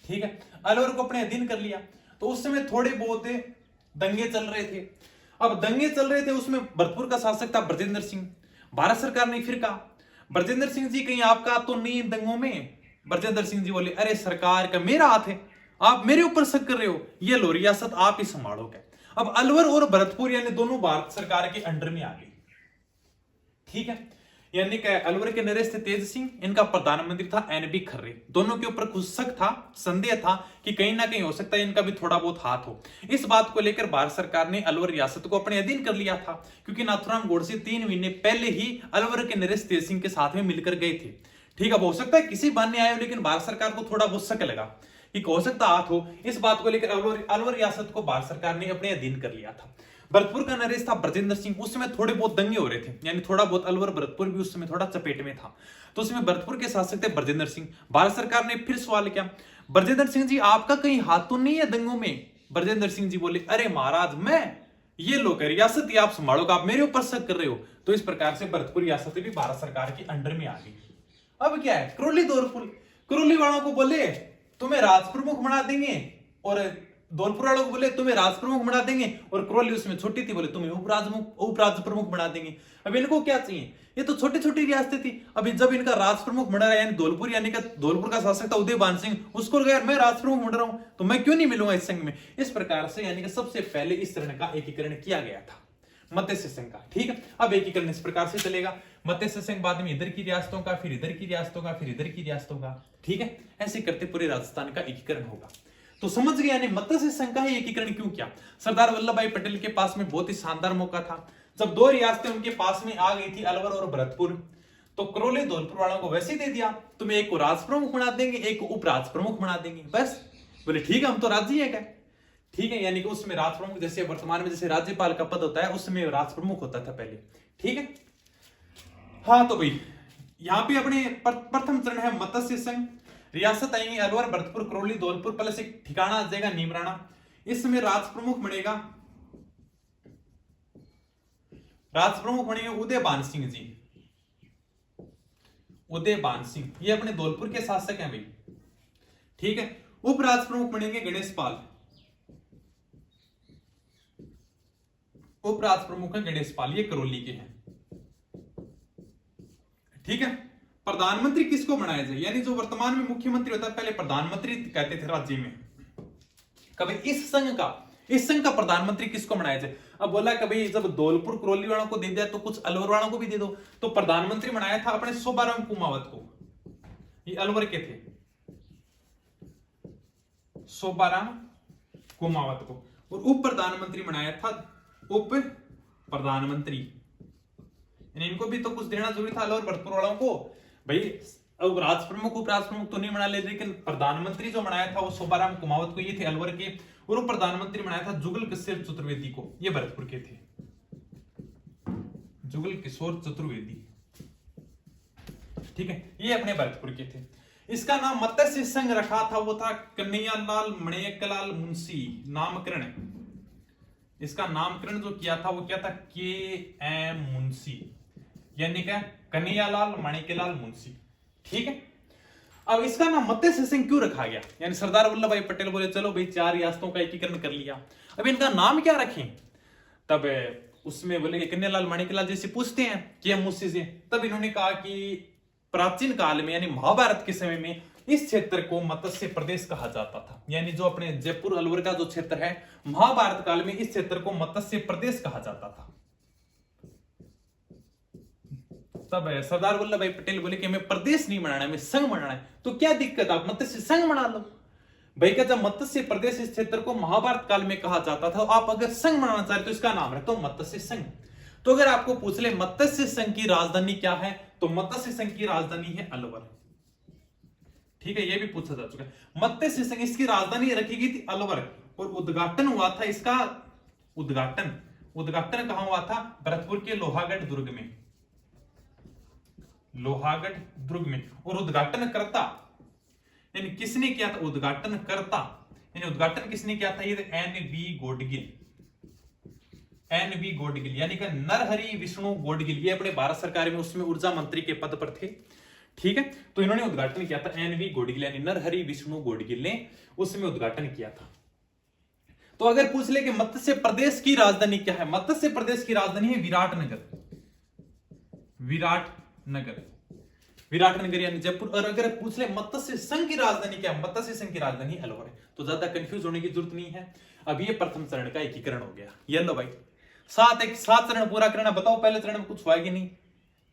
ठीक है, अलवर को अपने अधीन कर लिया तो उस समय थोड़े बहुत दंगे चल रहे थे। अब दंगे चल रहे थे, उसमें भरतपुर का शासक था ब्रजेंद्र सिंह। भारत सरकार ने फिर कहा ब्रजेंद्र सिंह जी कहीं आपका तो नहीं इन दंगों में। ब्रजेंद्र सिंह जी बोले अरे सरकार का मेरा हाथ है, आप मेरे ऊपर शक कर रहे हो, ये लो रियासत आप ही संभालोगे। अब अलवर और भरतपुर यानी दोनों भारत सरकार के अंडर में आ गई। ठीक है, यानी कि अलवर के नरेश थे तेज सिंह, इनका प्रधानमंत्री था एनबी खर्रे। दोनों के ऊपर कुछ शक था, संदेह था कि कहीं ना कहीं हो सकता है इनका भी थोड़ा बहुत हाथ हो। इस बात को लेकर भारत सरकार ने अलवर रियासत को अपने अधीन कर लिया था, क्योंकि नाथूराम गोडसे 3 महीने पहले ही अलवर के नरेश तेज सिंह के साथ में मिलकर गए थे। ठीक है, हो सकता है किसी बहाने आए, लेकिन भारत सरकार को थोड़ा बहुत शक लगा कि हो सकता हाथ हो। इस बात को लेकर अलवर रियासत को भारत सरकार ने अपने अधीन कर लिया था। भरतपुर का नरेश था ब्रजेंद्र सिंह। उस समय थोड़े बहुत दंगे हो रहे थे, यानी थोड़ा बहुत अलवर भरतपुर भी उस समय थोड़ा चपेट में था, तो उसमें भरतपुर के शासक थे ब्रजेंद्र सिंह। भारत सरकार ने फिर सवाल किया ब्रजेंद्र सिंह जी आपका कहीं हाथ तो नहीं है दंगों में। ब्रजेंद्र सिंह जी बोले अरे महाराज मैं ये लोग रियासत ही आप संभालोगे, आप मेरे ऊपर शक कर रहे हो। तो इस प्रकार से भरतपुर रियासत भी भारत सरकार के अंडर में आ गई। अब क्या है, करौली धौलपुर, करौली वालों को बोले तुम्हें राज प्रमुख बना देंगे, और धौलपुर वालों को बोले तुम्हें राज प्रमुख बना देंगे, और करौली उसमें छोटी थी, बोले तुम्हें उपराज प्रमुख बना देंगे। अब इनको क्या चाहिए, ये तो छोटी छोटी रियासतें थी। अभी जब इनका राज प्रमुख बना रहा है, यानी धौलपुर, यानी कि धौलपुर का शासक था उदयभान सिंह, उसको यार मैं राज प्रमुख बन रहा हूं तो मैं क्यों नहीं मिलूंगा इस संघ में। इस प्रकार से यानी कि सबसे पहले इस तरह का एकीकरण किया गया था मत्स्य संघ का। ठीक है, अब एकीकरण इस प्रकार से चलेगा, मत्स्य संघ बाद में इधर की रियासतों का, फिर इधर की रियासतों का, फिर इधर की रियासतों का। ठीक है, ऐसे करते पूरे राजस्थान का एकीकरण होगा। तो समझ गए, यानी मत्स्य संघ का एकीकरण क्यों किया। सरदार वल्लभ भाई पटेल के पास में बहुत ही शानदार मौका था, जब 2 रियासतें उनके पास में आ गई थी, अलवर और भरतपुर, तो करौली धौलपुर वालों को वैसे ही दे दिया, तुम्हें एक को राज प्रमुख बना देंगे, एक को उपराज प्रमुख बना देंगे, बस। बोले ठीक है हम तो राजी है क्या। ठीक है, यानी कि उसमें राज प्रमुख जैसे वर्तमान में जैसे राज्यपाल का पद होता है, उसमें राज प्रमुख होता था पहले। ठीक है, हाँ तो भाई यहाँ पे अपने प्रथम चरण है मत्स्य संघ। रियासत आएंगे अलवर, भरतपुर, करौली, धौलपुर, प्लस एक ठिकाना आ जाएगा नीमराना। इसमें राज प्रमुख बनेगा, राज प्रमुख बनेंगे उदयभान सिंह जी। उदयभान सिंह ये अपने धौलपुर के शासक हैं भाई। ठीक है, उपराज प्रमुख बनेंगे गणेश पाल। उपराज प्रमुख है गणेश पाल, ये करौली के हैं। ठीक है, प्रधानमंत्री किसको बनाया जाए, यानी जो वर्तमान में मुख्यमंत्री होता है पहले प्रधानमंत्री कहते थे राज्य में। कभी इस संघ का प्रधानमंत्री किसको बनाया जाए। अब बोला कभी जब धौलपुर करौली वालों को दे दिया तो कुछ अलवर वालों को भी दे दो, तो प्रधानमंत्री बनाया था अपने शोभाराम कुमावत को, ये अलवर के थे, शोभाराम कुमावत को। और उप प्रधानमंत्री बनाया था उप प्रधानमंत्री, इनको भी तो कुछ देना जरूरी था अलवर भरतपुर वालों को भाई। अब राज प्रमुख उपराज प्रमुख तो नहीं बना ले, लेकिन प्रधानमंत्री जो बनाया था वो शोभाराम कुमावत को, ये थे अलवर के। और उप प्रधानमंत्री बनाया था जुगल किशोर चतुर्वेदी को, ये भरतपुर के थे, जुगल किशोर चतुर्वेदी। ठीक है, ये अपने भरतपुर के थे। इसका नाम मत्स्य संघ रखा था, वो था कन्हैयालाल मणिकलाल मुंशी नामकरण। इसका नामकरण जो किया था वो क्या था, के एम मुंशी, यानी क्या कन्हैयालाल मणिकलाल मुंशी। ठीक है, अब इसका नाम मत्स्य संघ क्यों रखा गया, यानी सरदार वल्लभ भाई पटेल बोले चलो भाई 4 रियासतों का एकीकरण कर लिया, अब इनका नाम क्या रखें। तब उसमें बोले कन्हैयालाल मणिकलाल जैसे पूछते हैं कि हम मुंशी से, तब इन्होंने कहा कि प्राचीन काल में यानी महाभारत के समय में इस क्षेत्र को मत्स्य प्रदेश कहा जाता था, यानी जो अपने जयपुर अलवर का जो क्षेत्र है, महाभारत काल में इस क्षेत्र को मत्स्य प्रदेश कहा जाता था। तब सरदार वल्लभ भाई पटेल बोले कि हमें प्रदेश नहीं बनाना है, हमें संघ बनाना है। तो क्या दिक्कत, आप मत्स्य संघ बना लो। भाई का जब मत्स्य प्रदेश इस क्षेत्र को महाभारत काल में कहा जाता था, आप अगर संघ बनाना चाहते तो इसका नाम रखो मत्स्य संघ। तो अगर आपको पूछ ले मत्स्य संघ की राजधानी क्या है, तो मत्स्य संघ की राजधानी है अलवर। ठीक है, ये भी पूछा जा चुका है। मत्स्य संघ, इसकी राजधानी रखी गई थी अलवर, और उद्घाटन हुआ था इसका, उद्घाटन कहां हुआ था, भरतपुर के लोहागढ़ दुर्ग में, लोहागढ़ दुर्ग में। और उद्घाटन करता यानी किसने किया था, उद्घाटन करता यानी उद्घाटन किसने किया था, ये एन.वी. गॉडगिल, एन.वी. गॉडगिल यानी कि नरहरि विष्णु गॉडगिल, ये अपने भारत सरकार में उसमें ऊर्जा मंत्री के पद पर थे। ठीक है, तो इन्होंने उद्घाटन किया था, एन.वी. गॉडगिल यानी नरहरि विष्णु गॉडगिल ने उसमें उद्घाटन किया था। तो अगर पूछ ले कि मत्स्य प्रदेश की राजधानी क्या है, मत्स्य प्रदेश की राजधानी है विराटनगर, विराटनगर, विराटनगर यानी जयपुर। और अगर पूछ ले मत्स्य संघ की राजधानी क्या है, मत्स्य संघ की राजधानी अलवर है। तो ज्यादा कंफ्यूज होने की जरूरत नहीं है। अब ये प्रथम चरण का एकीकरण हो गया। ये लो भाई, सात चरण पूरा करना। बताओ पहले चरण में कुछ हुआ कि नहीं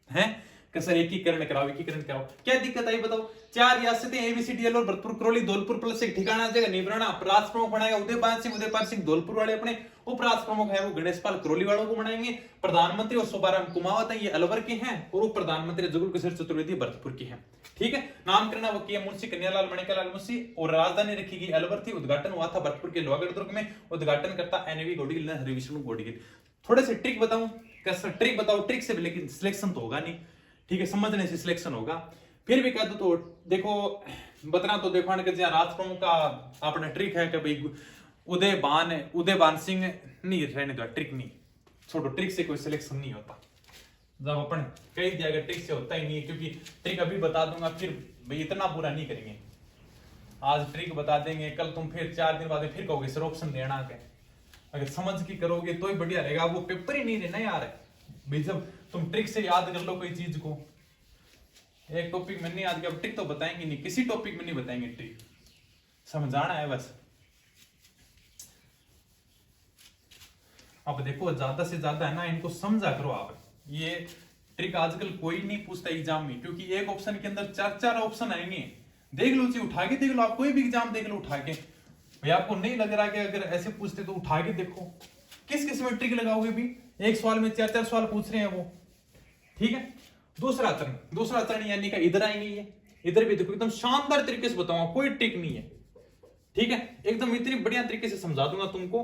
है, सर एकीकरण कराओ, एकीकरण कराओ, क्या दिक्कत आई बताओ। 4 रियासतें एबीसीडी और भरतपुर, करौली, धौलपुर प्लस एक ठिकाना जगह निवरणा, राष्ट्र प्रमुख बनाएगा उदयपाल सिंह धौलपुर वाले अपने, उपराष्ट्र प्रमुख है वो गणेश पाल करौली वालों को बनाएंगे। प्रधानमंत्री और शोभाराम कुमावत है, ये अलवर के हैं, और उप प्रधानमंत्री जुगल किशोर चतुर्वेदी भरतपुर के हैं। ठीक है, नामकरण वो किया मुंशी कन्हैयालाल मणिकालाल मुंशी, और राजधानी रखी गई अलवर थी। उद्घाटन हुआ था भरतपुर के लोहागढ़ दुर्ग में। उद्घाटन करता एन.वी. गॉडगिल, हरि विष्णु गॉडगिल। थोड़े से ट्रिक बताऊं, कैसा ट्रिक बताओ, ट्रिक से लेकिन सिलेक्शन तो होगा नहीं। ठीक है, समझने से सिलेक्शन होगा। फिर भी कह दो तो देखो, बतना तो देखो राज प्रमुख का अपना ट्रिक है कि भाई उदयबान सिंह नहीं, रहने दो, ट्रिक नहीं, छोड़ो, ट्रिक से कोई सिलेक्शन नहीं होता। जब अपन कह दिया अगर ट्रिक से होता ही नहीं है, क्योंकि ट्रिक अभी बता दूंगा फिर भाई इतना बुरा नहीं करेंगे। आज ट्रिक बता देंगे, कल तुम फिर 4 दिन बाद फिर कहोगे सर ऑप्शन देना के। अगर समझ के करोगे तो ही बढ़िया रहेगा, वो पेपर ही नहीं देना यार भाई। जब तुम ट्रिक से याद कर लो कोई चीज को, एक टॉपिक में नहीं याद किया, ट्रिक तो बताएंगे नहीं, किसी टॉपिक में नहीं बताएंगे ट्रिक, समझाना है बस। अब देखो ज्यादा से ज्यादा है ना, इनको समझा करो आप। ये ट्रिक आजकल कोई नहीं पूछता एग्जाम में, क्योंकि एक ऑप्शन के अंदर 4 ऑप्शन आएंगे। देख लो जी, उठा के देख लो, आप कोई भी एग्जाम देख लो उठा के। भाई आपको नहीं लग रहा कि अगर ऐसे पूछते तो उठा के देखो, किस किस में ट्रिक लगाओगे भी। एक सवाल में 4 सवाल पूछ रहे हैं वो। ठीक है, दूसरा चरण यानी कि इधर आएंगे ये, इधर भी देखो एकदम शानदार तरीके से बताऊंगा, कोई ट्रिक नहीं है। ठीक है, एकदम इतनी बढ़िया तरीके से समझा दूंगा तुमको।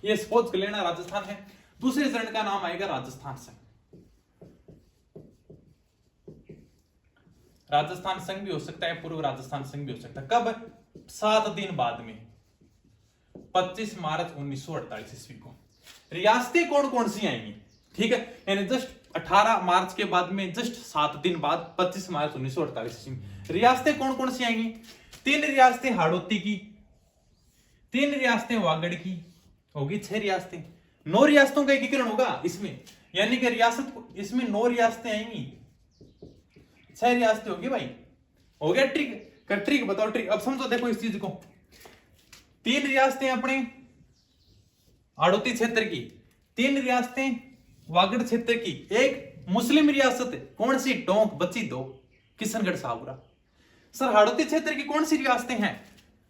ये सपोज कर लेना राजस्थान है। दूसरे चरण का नाम आएगा राजस्थान संघ। राजस्थान संघ भी हो सकता है, पूर्व राजस्थान संघ भी हो सकता है। कब? 7 दिन बाद में, 25 मार्च 1948 ईस्वी को। रियासतें कौन कौन सी आएंगी? ठीक है, यानी जस्ट 18 मार्च के बाद में जस्ट 7 दिन बाद 25 मार्च 1948 ईस्वी में रियासतें कौन कौन सी आएंगी? 3 रियासतें हाड़ौती की, 3 रियासतें वागड़ की, होगी 6 रियासतें। 9 रियासतों का एकीकरण होगा इसमें, यानी कि रियासत इसमें 9 रियासतें आएंगी, 6 रियासतें होगी भाई। हो गया ट्रिक का, ट्रिक बताओ ट्रिक। अब समझो देखो इस चीज को, 3 रियासतें अपने हाड़ौती क्षेत्र की, 3 रियासतें वागड़ क्षेत्र की, एक मुस्लिम रियासत कौन सी? टोंक, बची 2, किशनगढ़ सावरा। सर हाड़ौती क्षेत्र की कौन सी रियासतें हैं?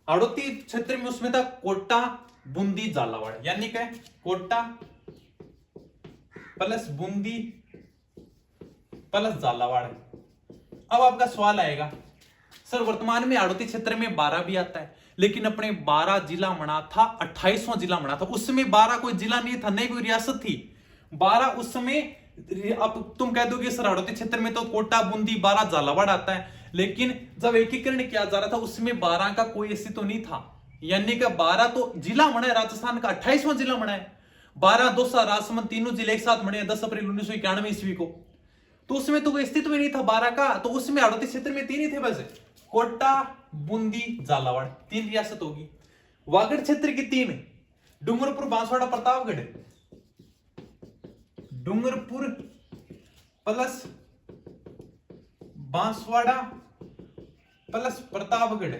हाड़ौती क्षेत्र में उसमें था कोटा, बूंदी, झालावाड़, यानी कि कोटा प्लस बूंदी प्लस झालावाड़। अब आपका सवाल आएगा, सर वर्तमान में हाड़ौती क्षेत्र में 12 भी आता है, लेकिन अपने 12 जिला बना था, 28वां जिला बना था। उस समय 12 कोई जिला नहीं था, नहीं कोई रियासत थी। 12 उस समय, अब तुम कह दोगे सर हाड़ौती क्षेत्र में तो कोटा, बूंदी, 12 झालावाड़ आता है, लेकिन जब एकीकरण किया जा रहा था उसमें 12 का कोई अस्तित्व नहीं था। यानी कि 12 तो जिला बना है, राजस्थान का 28वां जिला बना है। 12, दौसा, राजसमंद तीनों जिले एक साथ बने 10 अप्रैल 1991 ईस्वी को। तो उसमें तो कोई अस्तित्व ही नहीं था 12 का, तो उसमें हाड़ौती क्षेत्र में 3 ही थे बस, कोटा, बूंदी, झालावाड़, 3 रियासत होगी। वागड़ क्षेत्र की 3, डूंगरपुर, बांसवाड़ा, प्रतापगढ़। डूंगरपुर प्लस बांसवाड़ा प्लस प्रतापगढ़,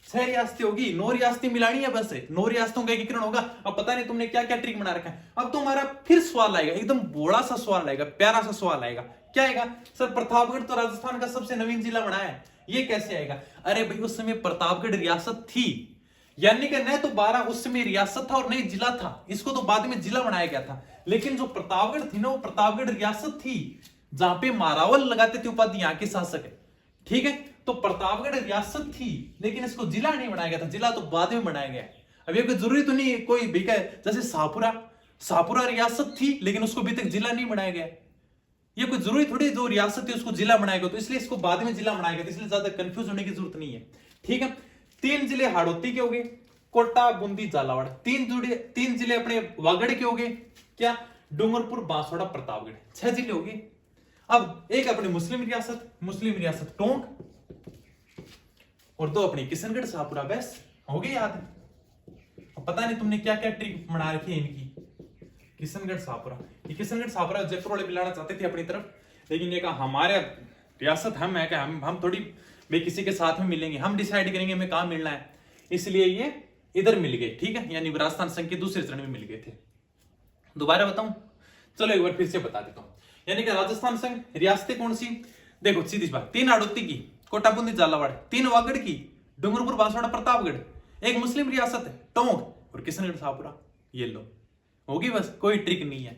6 रियासतें होगी, 9 रियासतें मिलानी है बस, 9 रियासतों का एकीकरण होगा। अब पता नहीं तुमने क्या क्या ट्रिक बना रखा है। अब तो हमारा फिर सवाल आएगा, एकदम बड़ा सा सवाल आएगा, प्यारा सा सवाल आएगा। क्या आएगा? सर प्रतापगढ़ तो राजस्थान का सबसे नवीन जिला बना है, ये कैसे आएगा? अरे भाई उस समय प्रतापगढ़ रियासत थी, यानी कि न तो 12 उस समय रियासत था और नहीं जिला था, इसको तो बाद में जिला बनाया गया था। लेकिन जो प्रतापगढ़ थी ना, वो प्रतापगढ़ रियासत थी, जहां पे मारावल लगाते थे उपाधि यहाँ के शासक है, ठीक है। तो प्रतापगढ़ रियासत थी, लेकिन इसको जिला नहीं बनाया गया था, जिला तो बाद में बनाया गया। अब ये कोई जरूरी तो नहीं कोई भी कहे, जैसे शाहपुरा रियासत थी लेकिन उसको अभी तक जिला नहीं बनाया गया। ये कोई जरूरी थोड़ी जो रियासत थी उसको जिला बनाया गया, तो इसलिए इसको बाद में जिला बनाया गया, इसलिए ज्यादा कंफ्यूज होने की जरूरत नहीं है, ठीक है। 3 जिले हाड़ौती के हो गए, कोटा, बूंदी, झालावाड़। 3 जिले अपने वागड़ के हो गए, क्या? डूंगरपुर, बांसवाड़ा, प्रतापगढ़। 6 जिले हो गए। अब एक अपनी मुस्लिम रियासत टोंक, और 2 अपनी किशनगढ़, शाहपुरा। बस हो गई याद। अब पता नहीं तुमने क्या क्या ट्रिक बना रखी है इनकी। किशनगढ़, शाहपुरा, ये किशनगढ़ शाहपुरा जयपुर वाले मिलाना चाहते थे अपनी तरफ, लेकिन ये कहा हमारे रियासत हम है, क्या हम थोड़ी भाई किसी के साथ में मिलेंगे, हम डिसाइड करेंगे हमें कहां मिलना है, इसलिए ये इधर मिल गए, ठीक है। यानी राजस्थान संघ के दूसरे चरण में मिल गए थे। दोबारा बताऊं? चलो एक बार फिर से बता देता हूं। यानी कि राजस्थान संघ रियासतें कौन सी? देखो सीधी बात, 3 हाड़ौती की, कोटा, बूंदी, झालावाड़, 3 वागड़ की, डूंगरपुर, बांसवाड़ा, प्रतापगढ़, एक मुस्लिम रियासत है टोंक, और किशनगढ़, शाहपुरा। ये लो होगी, बस कोई ट्रिक नहीं है।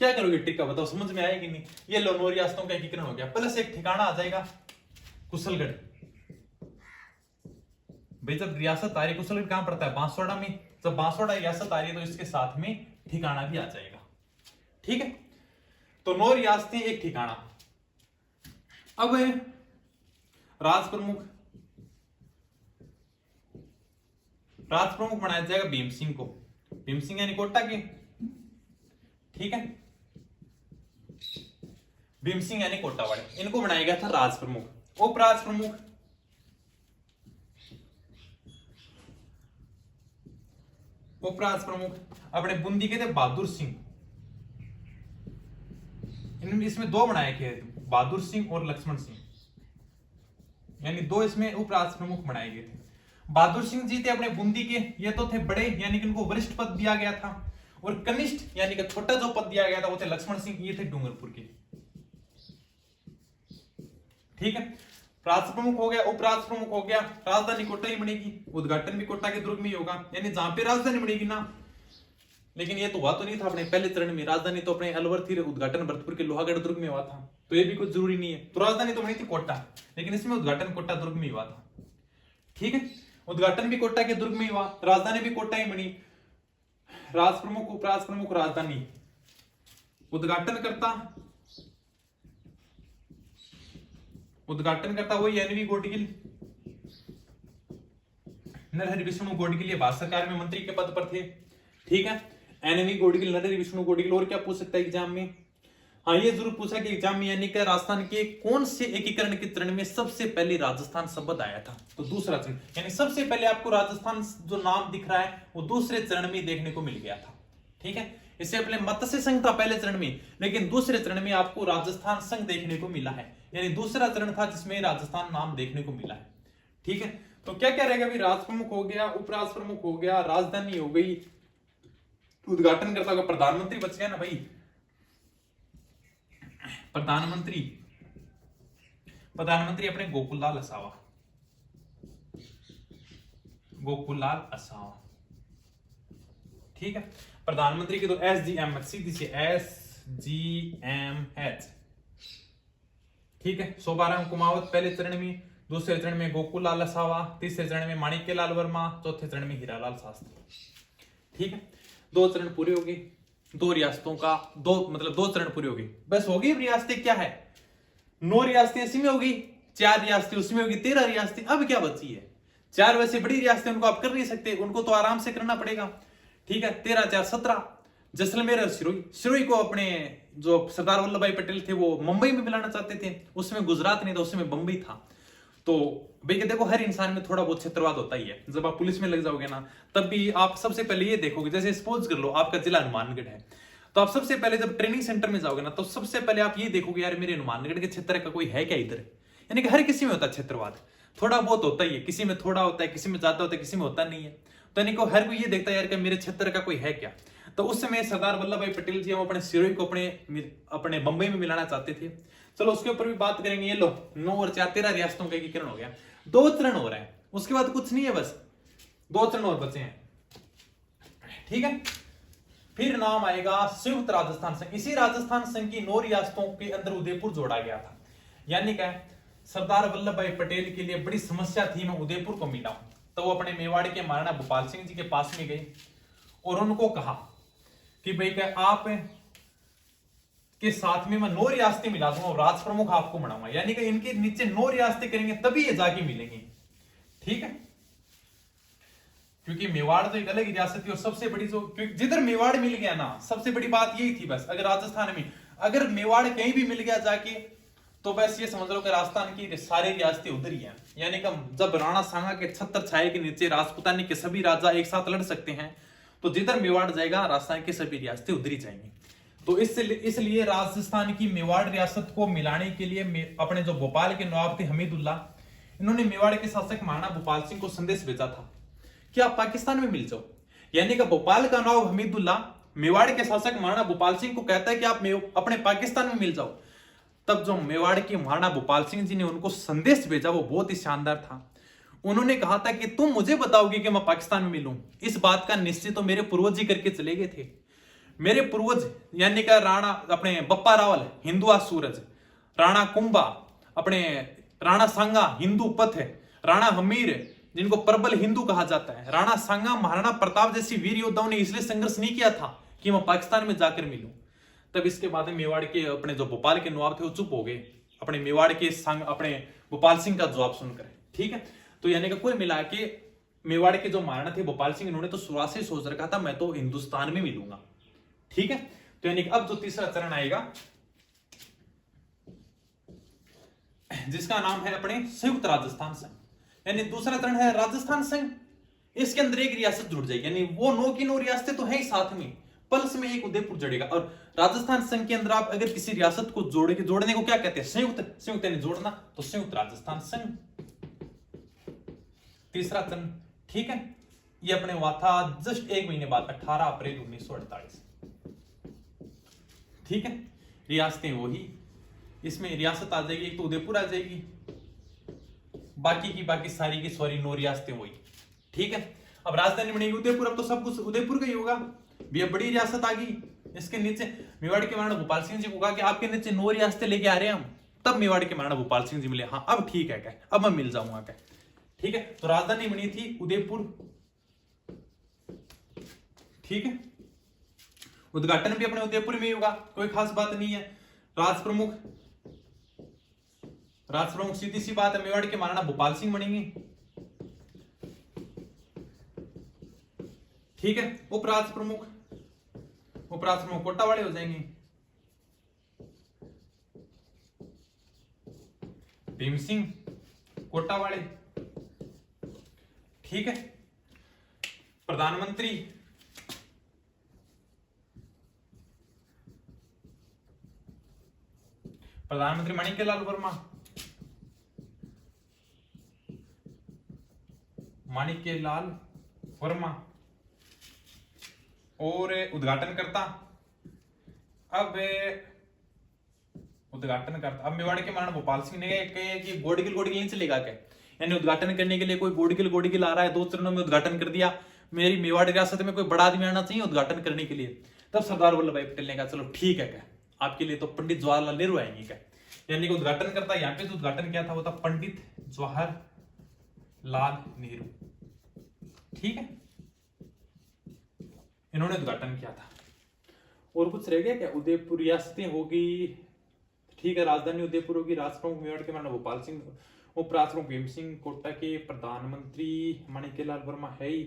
क्या करोगे ट्रिक का बताओ, समझ में आएगी नहीं? ये लो 9 रियासतों का एकीकरण हो गया, प्लस एक ठिकाना आ जाएगा कुशलगढ़। भाई जब रियासत आ रही है, कुशलगढ़ कहां पड़ता है? बांसवाड़ा में। जब बांसवाड़ा रियासत आ रही है तो इसके साथ में ठिकाना भी आ जाएगा, ठीक है। तो 9 रियासतें, एक ठिकाना। अब राज प्रमुख बनाया जाएगा भीम सिंह को। भीम सिंह यानी कोटा के, ठीक है। भीम सिंह यानी कोटा वाले, इनको बनाया गया था राज प्रमुख। उपराज प्रमुख अपने बूंदी के थे बहादुर सिंह। इसमें 2 बनाए गए, बहादुर सिंह और लक्ष्मण सिंह, यानी 2 इसमें उपराज प्रमुख बनाए गए थे। बहादुर सिंह जी थे अपने बूंदी के, ये तो थे बड़े, यानी कि उनको वरिष्ठ पद दिया गया था, और कनिष्ठ यानी कि छोटा जो पद दिया गया था वो थे लक्ष्मण सिंह, ये थे डूंगरपुर के, ठीक है। राज प्रमुख हो गया, उपराज प्रमुख हो गया, राजधानी कोटा ही बनेगी, उद्घाटन भी कोटा के दुर्ग में ही होगा, यानी जहां पे राजधानी बनेगी ना। लेकिन ये तो हुआ तो नहीं था अपने पहले चरण में, राजधानी तो अपने अलवर थी, उद्घाटन भरतपुर के लोहागढ़ दुर्ग में हुआ था, तो ये भी कुछ जरूरी नहीं है। तो राजधानी तो बनी थी कोटा, लेकिन इसमें उद्घाटन कोटा दुर्ग में ही हुआ था, ठीक है। उद्घाटन भी कोटा के दुर्ग में ही हुआ, राजधानी भी कोटा ही बनी। राज प्रमुख, उपराज प्रमुख, राजधानी। उद्घाटन करता वही एनवी गोडगिल, नरहरि विष्णु गोडगिल, ये भारत सरकार में मंत्री के पद पर थे, ठीक है। एनवी गोडगिल, नरहरि विष्णु गोडगिल। और क्या पूछ सकता है एग्जाम में? हाँ ये जरूर पूछा कि एग्जाम में, यानी कि राजस्थान के कौन से एकीकरण के चरण में सबसे पहले राजस्थान शब्द आया था? तो दूसरा चरण, यानी सबसे पहले आपको राजस्थान जो नाम दिख रहा है वो दूसरे चरण में देखने को मिल गया था, ठीक है। इससे पहले मत्स्य संघ था पहले चरण में, लेकिन दूसरे चरण में आपको राजस्थान संघ देखने को मिला है, यानी दूसरा चरण था जिसमें राजस्थान नाम देखने को मिला है, ठीक है। तो क्या क्या रहेगा? राज प्रमुख हो गया, उपराज प्रमुख हो गया, राजधानी हो गई, उद्घाटन करता होगा, प्रधानमंत्री बच गया ना भाई, प्रधानमंत्री अपने गोकुललाल असावा, ठीक है। प्रधानमंत्री की तो SGM, सीधी सी SGMH, ठीक है। शोभा राम कुमावत पहले चरण में, दूसरे चरण में गोकुललाल असावा, तीसरे चरण में माणिक्यलाल वर्मा, चौथे चरण में हीरालाल शास्त्री, ठीक है। 2 चरण पूरे हो गए, 2 रियासतों का 2 चरण पूरे हो गए, बस हो गई। रियासतें क्या है? 9 रियासतें इसमें होगी, 4 रियासतें उसमें होगी, 13 रियासतें। अब क्या बची है? 4 वैसे बड़ी रियासतें, उनको आप कर नहीं सकते, उनको तो आराम से करना पड़ेगा, ठीक है। 13 4 17, जैसलमेर और सिरोही को अपने जो सरदार वल्लभ भाई पटेल थे वो मुंबई में मिलाना चाहते थे, उसमें गुजरात नहीं था, उसमें बंबई था। तो भाई देखो हर इंसान में थोड़ा बहुत क्षेत्रवाद होता ही है। जब आप पुलिस में लग जाओगे ना, तब भी आप सबसे पहले ये देखोगे, जैसे सपोज कर लो आपका जिला हनुमानगढ़ है, तो आप सबसे पहले जब ट्रेनिंग सेंटर में जाओगे ना, तो सबसे पहले आप ये देखोगे यार मेरे हनुमानगढ़ के क्षेत्र का कोई है क्या इधर, यानी कि हर किसी में होता है क्षेत्रवाद। थोड़ा बहुत होता ही है, किसी में थोड़ा होता है, किसी में ज्यादा होता है, किसी में होता नहीं है। तो यानी को हर कोई ये देखता है यार कि मेरे क्षेत्र का कोई है क्या। तो उस समय सरदार वल्लभ भाई पटेल जी हम अपने सिरोही को अपने बंबई में मिलाना चाहते थे। चलो उसके ऊपर भी बात करेंगे। ये लो 9 और 4 13 रियासतों का एकीकरण हो गया। 2 चरण हो रहा है, उसके बाद कुछ नहीं है, बस 2 चरण और बचे हैं। ठीक है, फिर नाम आएगा संयुक्त राजस्थान संघ। इसी राजस्थान संघ की 9 रियासतों के अंदर उदयपुर जोड़ा गया था। यानी क्या, सरदार वल्लभ भाई पटेल के लिए बड़ी समस्या थी, मैं उदयपुर को मिला हूं। तो वो अपने मेवाड़ के महाराणा भोपाल सिंह जी के पास में गए और उनको कहा कि भाई क्या आप के साथ में मैं 9 रियासतें मिला दूंगा और राज प्रमुख आपको बनाऊंगा। यानी कि इनके नीचे 9 रियासतें करेंगे तभी ये जाके मिलेंगे। ठीक है, क्योंकि मेवाड़ तो एक अलग रियासत थी और सबसे बड़ी जो, जिधर मेवाड़ मिल गया ना, सबसे बड़ी बात यही थी बस। अगर राजस्थान में अगर मेवाड़ कहीं भी मिल गया जाके, तो बस ये समझ लो कि राजस्थान की सारी रियासतें उधर ही हैं। यानी कि जब राणा सांगा के छत्र छाये के नीचे राजपूतानी के सभी राजा एक साथ लड़ सकते हैं, तो जिधर मेवाड़ जाएगा राजस्थान की सभी रियासतें उधर ही जाएंगी। तो इसलिए राजस्थान की मेवाड़ रियासत को मिलाने के लिए अपने जो भोपाल के नवाब थे हमीदुल्ला, इन्होंने मेवाड़ के शासक महाराणा भोपाल सिंह को संदेश भेजा था कि आप पाकिस्तान में मिल जाओ। यानी कि भोपाल का नवाब हमीदुल्ला मेवाड़ के शासक महाराणा भोपाल सिंह को कहता है कि आप अपने पाकिस्तान में मिल जाओ। तब जो मेवाड़ के महाराणा भोपाल सिंह जी ने उनको संदेश भेजा वो बहुत ही शानदार था। उन्होंने कहा था कि तुम मुझे बताओगे कि मैं पाकिस्तान में मिलूं। इस बात का निश्चय तो मेरे पूर्वज ही करके चले गए थे। मेरे पूर्वज यानी कि राणा अपने बप्पा रावल हिंदुआ सूरज, राणा कुंभा अपने राणा सांगा हिंदू पथ, राणा हमीर जिनको प्रबल हिंदू कहा जाता है, राणा सांगा महाराणा प्रताप जैसी वीर योद्धाओं ने इसलिए संघर्ष नहीं किया था कि मैं पाकिस्तान में जाकर मिलूं। तब इसके बाद मेवाड़ के अपने जो भोपाल के नवाब थे वो चुप हो गए अपने मेवाड़ के संग अपने भोपाल सिंह का जवाब सुनकर। ठीक है, तो यानी कि कुल मिला के मेवाड़ के जो महाराणा थे भोपाल सिंह, इन्होंने तो शुरुआत से सोच रखा था मैं तो हिंदुस्तान में मिलूंगा। ठीक है, तो यानी कि अब जो तीसरा चरण आएगा जिसका नाम है अपने संयुक्त राजस्थान संघ, यानी दूसरा चरण है राजस्थान संघ। इसके अंदर एक रियासत जुड़ जाएगी, यानी वो 9 की 9 रियासतें तो है ही साथ में, पल्स में एक उदयपुर जुड़ेगा। और राजस्थान संघ के अंदर आप अगर किसी रियासत को जोड़ने को क्या कहते हैं, संयुक्त यानी जोड़ना, तो संयुक्त राजस्थान संघ तीसरा चरण। ठीक है, ये अपने हुआ था जस्ट 1 महीने बाद 18 अप्रैल 1948। ठीक है, रियासतें वही, इसमें रियासत आ जाएगी, एक तो उदयपुर आ जाएगी, बाकी की बाकी सारी की सॉरी 9 रियासतें वही। ठीक है, अब राजधानी बनेगी उदयपुर। अब तो सब कुछ उदयपुर का ही होगा। भी बड़ी रियासत आ गई, इसके नीचे मेवाड़ के महाराणा भोपाल सिंह जी को कहा कि आपके नीचे 9 रियासतें लेके आ रहे हैं हम। तब मेवाड़ के महाराणा भोपाल सिंह जी मिले, हाँ अब ठीक है, क्या अब मैं मिल जाऊंगा क्या। ठीक है, तो राजधानी बनी थी उदयपुर। ठीक है, उद्घाटन भी अपने उदयपुर में ही होगा, कोई खास बात नहीं है। राज प्रमुख सीधी सी बात है, मेवाड़ के महाराणा भोपाल सिंह बनेंगे। ठीक है, उपराज प्रमुख कोटा वाले हो जाएंगे। भीम सिंह कोटा वाले। ठीक है, प्रधानमंत्री माणिक्यलाल वर्मा, और उद्घाटनकर्ता अब मेवाड़ के महाराणा भोपाल सिंह ने कहे कि गोडगिल नहीं चलेगा क्या, यानी उद्घाटन करने के लिए कोई गोडगिल आ रहा है, 2 चरणों में उद्घाटन कर दिया, मेरी मेवाड़ रियासत में कोई बड़ा आदमी आना चाहिए उद्घाटन करने के लिए। तब सरदार वल्लभ भाई पटेल ने कहा चलो ठीक है क्या, आपके लिए तो पंडित जवाहरलाल नेहरू आएंगे क्या। यानी कि उद्घाटन करता, यहाँ पे जो उद्घाटन किया था वो था पंडित जवाहरलाल नेहरू। ठीक है, इन्होंने उद्घाटन किया था। और कुछ रह गया क्या, उदयपुर रियासतें होगी। ठीक है, राजधानी उदयपुर होगी, राजप्रमुख मेवाड़ के महाराणा भोपाल सिंह, उपराष्ट्रप्रमुख भीम सिंह कोटा के, प्रधानमंत्री माणिक्यलाल वर्मा है ही।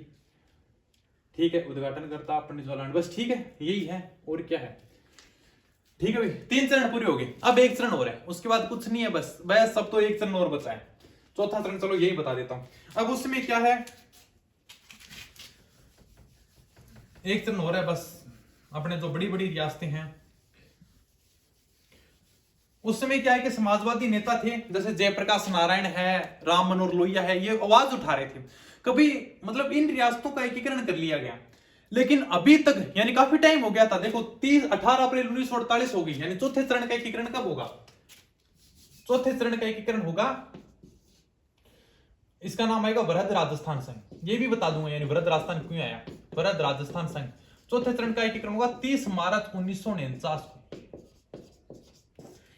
ठीक है, उद्घाटन करता पंडित जवाहरलाल, बस ठीक है यही है, और क्या है। ठीक है भाई, 3 चरण पूरे हो गए, अब 1 चरण और है, उसके बाद कुछ नहीं है, बस सब तो 1 चरण और बचा है, चौथा चरण चलो यही बता देता हूं। अब उसमें क्या है, 1 चरण हो रहा है बस, अपने जो बड़ी बड़ी रियासतें हैं उस समय क्या है कि समाजवादी नेता थे जैसे जयप्रकाश नारायण है, राम मनोहर लोहिया है, ये आवाज उठा रहे थे कभी मतलब इन रियासतों का एकीकरण कर लिया गया। लेकिन अभी तक यानी काफी टाइम हो गया था, देखो 18 अप्रैल 1948 हो गई, यानी चौथे चरण का एकीकरण कब होगा? चौथे चरण का एकीकरण होगा, इसका नाम आएगा वृहद राजस्थान संघ। ये भी बता दूंगा यानी वृहद राजस्थान क्यों आया, वृहद राजस्थान संघ। चौथे चरण का एकीकरण होगा 30 मार्च 1949 को,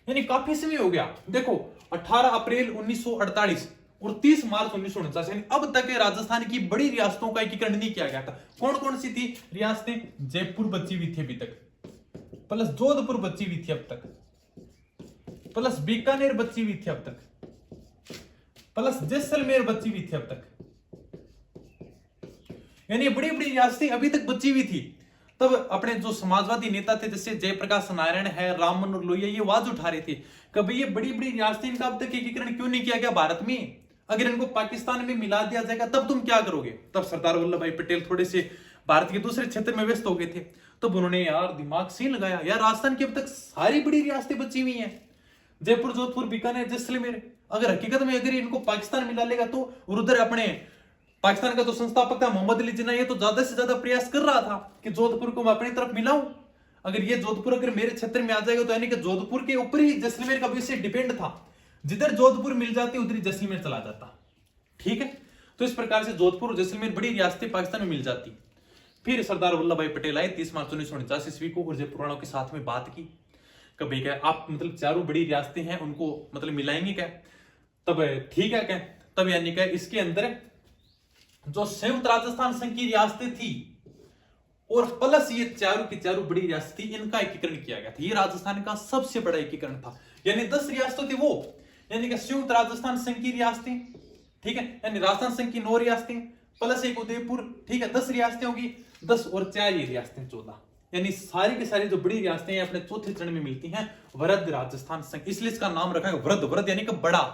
यानी काफी समय हो गया। देखो 18 अप्रैल 1948 और 30 मार्च 1949, यानी अब तक राजस्थान की बड़ी रियासतों का एकीकरण नहीं किया गया था। कौन कौन सी थी रियासतें? जयपुर बची हुई थी अभी तक, प्लस जोधपुर बची हुई थी अब तक, प्लस बीकानेर बची हुई थी अब तक, प्लस जैसलमेर बची हुई थी अब तक, यानी बड़ी बड़ी रियासतें अभी तक बची हुई थी। तब अपने जो समाजवादी नेता थे जैसे जयप्रकाश नारायण है, राम मनोहर लोहिया, ये आवाज उठा रहे थे कभी ये बड़ी बड़ी रियासतें, इनका अब तक एकीकरण क्यों नहीं किया गया भारत में? अगर इनको पाकिस्तान में मिला दिया जाएगा तब तुम क्या करोगे? तब सरदार वल्लभ भाई पटेल थोड़े से भारत के दूसरे क्षेत्र में व्यस्त हो गए थे, तब उन्होंने यार दिमाग सही लगाया, यार राजस्थान की अब तक सारी बड़ी रियासतें बची हुई हैं, जयपुर, जोधपुर, बीकानेर, जैसलमेर, अगर हकीकत में अगर इनको पाकिस्तान मिला लेगा तो, और उधर अपने पाकिस्तान का तो संस्थापक था मोहम्मद अली जिन्ना, ये तो ज्यादा से ज्यादा प्रयास कर रहा था कि जोधपुर को मैं अपनी तरफ मिलाऊं। अगर ये जोधपुर अगर मेरे क्षेत्र में आ जाएगा तो यानी कि जोधपुर के ऊपर ही जैसलमेर का विषय डिपेंड था, जिधर जोधपुर मिल जाती उधर ही जैसलमेर चला जाता। ठीक है, तो इस प्रकार से जोधपुर और जैसलमेर बड़ी रियासतें पाकिस्तान में मिल जाती। फिर सरदार वल्लभ भाई पटेल आए 30 मार्च 1949 ईस्वी को और जयपुर वालों के साथ में बात की, कभी क्या आप मतलब चारों बड़ी रियासतें हैं उनको मतलब मिलाएंगे क्या? तब ठीक है क्या, तब यानी क्या इसके अंदर जो संयुक्त राजस्थान संघ की रियासतें थी और प्लस ये चारों की चारों बड़ी रियासत थी, इनका एकीकरण किया गया था। ये राजस्थान का सबसे बड़ा एकीकरण था, यानी 10 रियासतें थी वो, यानी कि संयुक्त राजस्थान संघ की रियासतें, ठीक है, यानी राजस्थान संघ की 9 रियासतें प्लस एक उदयपुर, ठीक है, 10 रियासतें होगी, 10 और 4 ये रियासतें 14, यानी सारी की सारी जो बड़ी रियासतें हैं अपने चौथे चरण में मिलती हैं वृहद राजस्थान संघ, इसलिए इसका नाम रखा है वृहद। वृहद यानी कि बड़ा,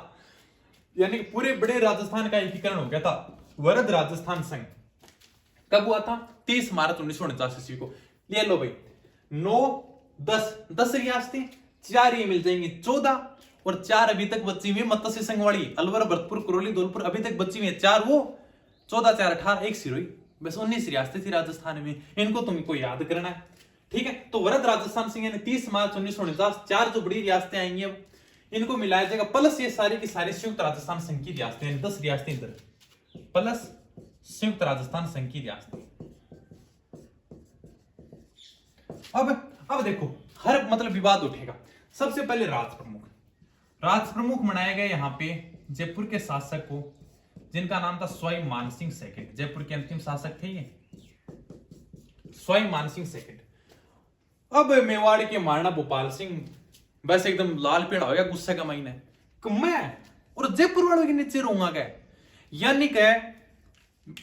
यानी कि पूरे बड़े राजस्थान का एकीकरण हो गया था वृहद राजस्थान संघ। कब हुआ था? 30 मार्च 1949 ईस्वी को। ले लो भाई, 9 10 रियासतें, 4 ये मिल जाएंगी 14 और 4 अभी तक बची हुई मत्स्य संघ वाली अलवर, भरतपुर, करौली, धौलपुर अभी तक बची हुई है 4, वो 14 4 18 एक सिरोही, बस 19 रियासतें थी राजस्थान में, इनको तुमको याद करना है। ठीक है, तो वृहद राजस्थान संघ यानी 30 मार्च 1949 4 जो बड़ी रियासतें आएंगी अब इनको मिलाया जाएगा, प्लस ये सारी की सारी संयुक्त राजस्थान संघ की रियासतें, 10 रियासतें इधर प्लस संयुक्त राजस्थान संघ की रियासतें। अब देखो हर मतलब विवाद उठेगा। सबसे पहले राज प्रमुख बनाया गया यहाँ पे जयपुर के शासक को, जिनका नाम था स्वाई मानसिंह सेकंड। जयपुर के अंतिम शासक थे ये स्वाई मानसिंह सेकंड। अब मेवाड़ के महाराणा भोपाल सिंह वैसे एकदम लाल पेड़ा हो गया, गुस्से का महीना है कि मैं और जयपुर वालों के नीचे रहूंगा क्या, यानी क्या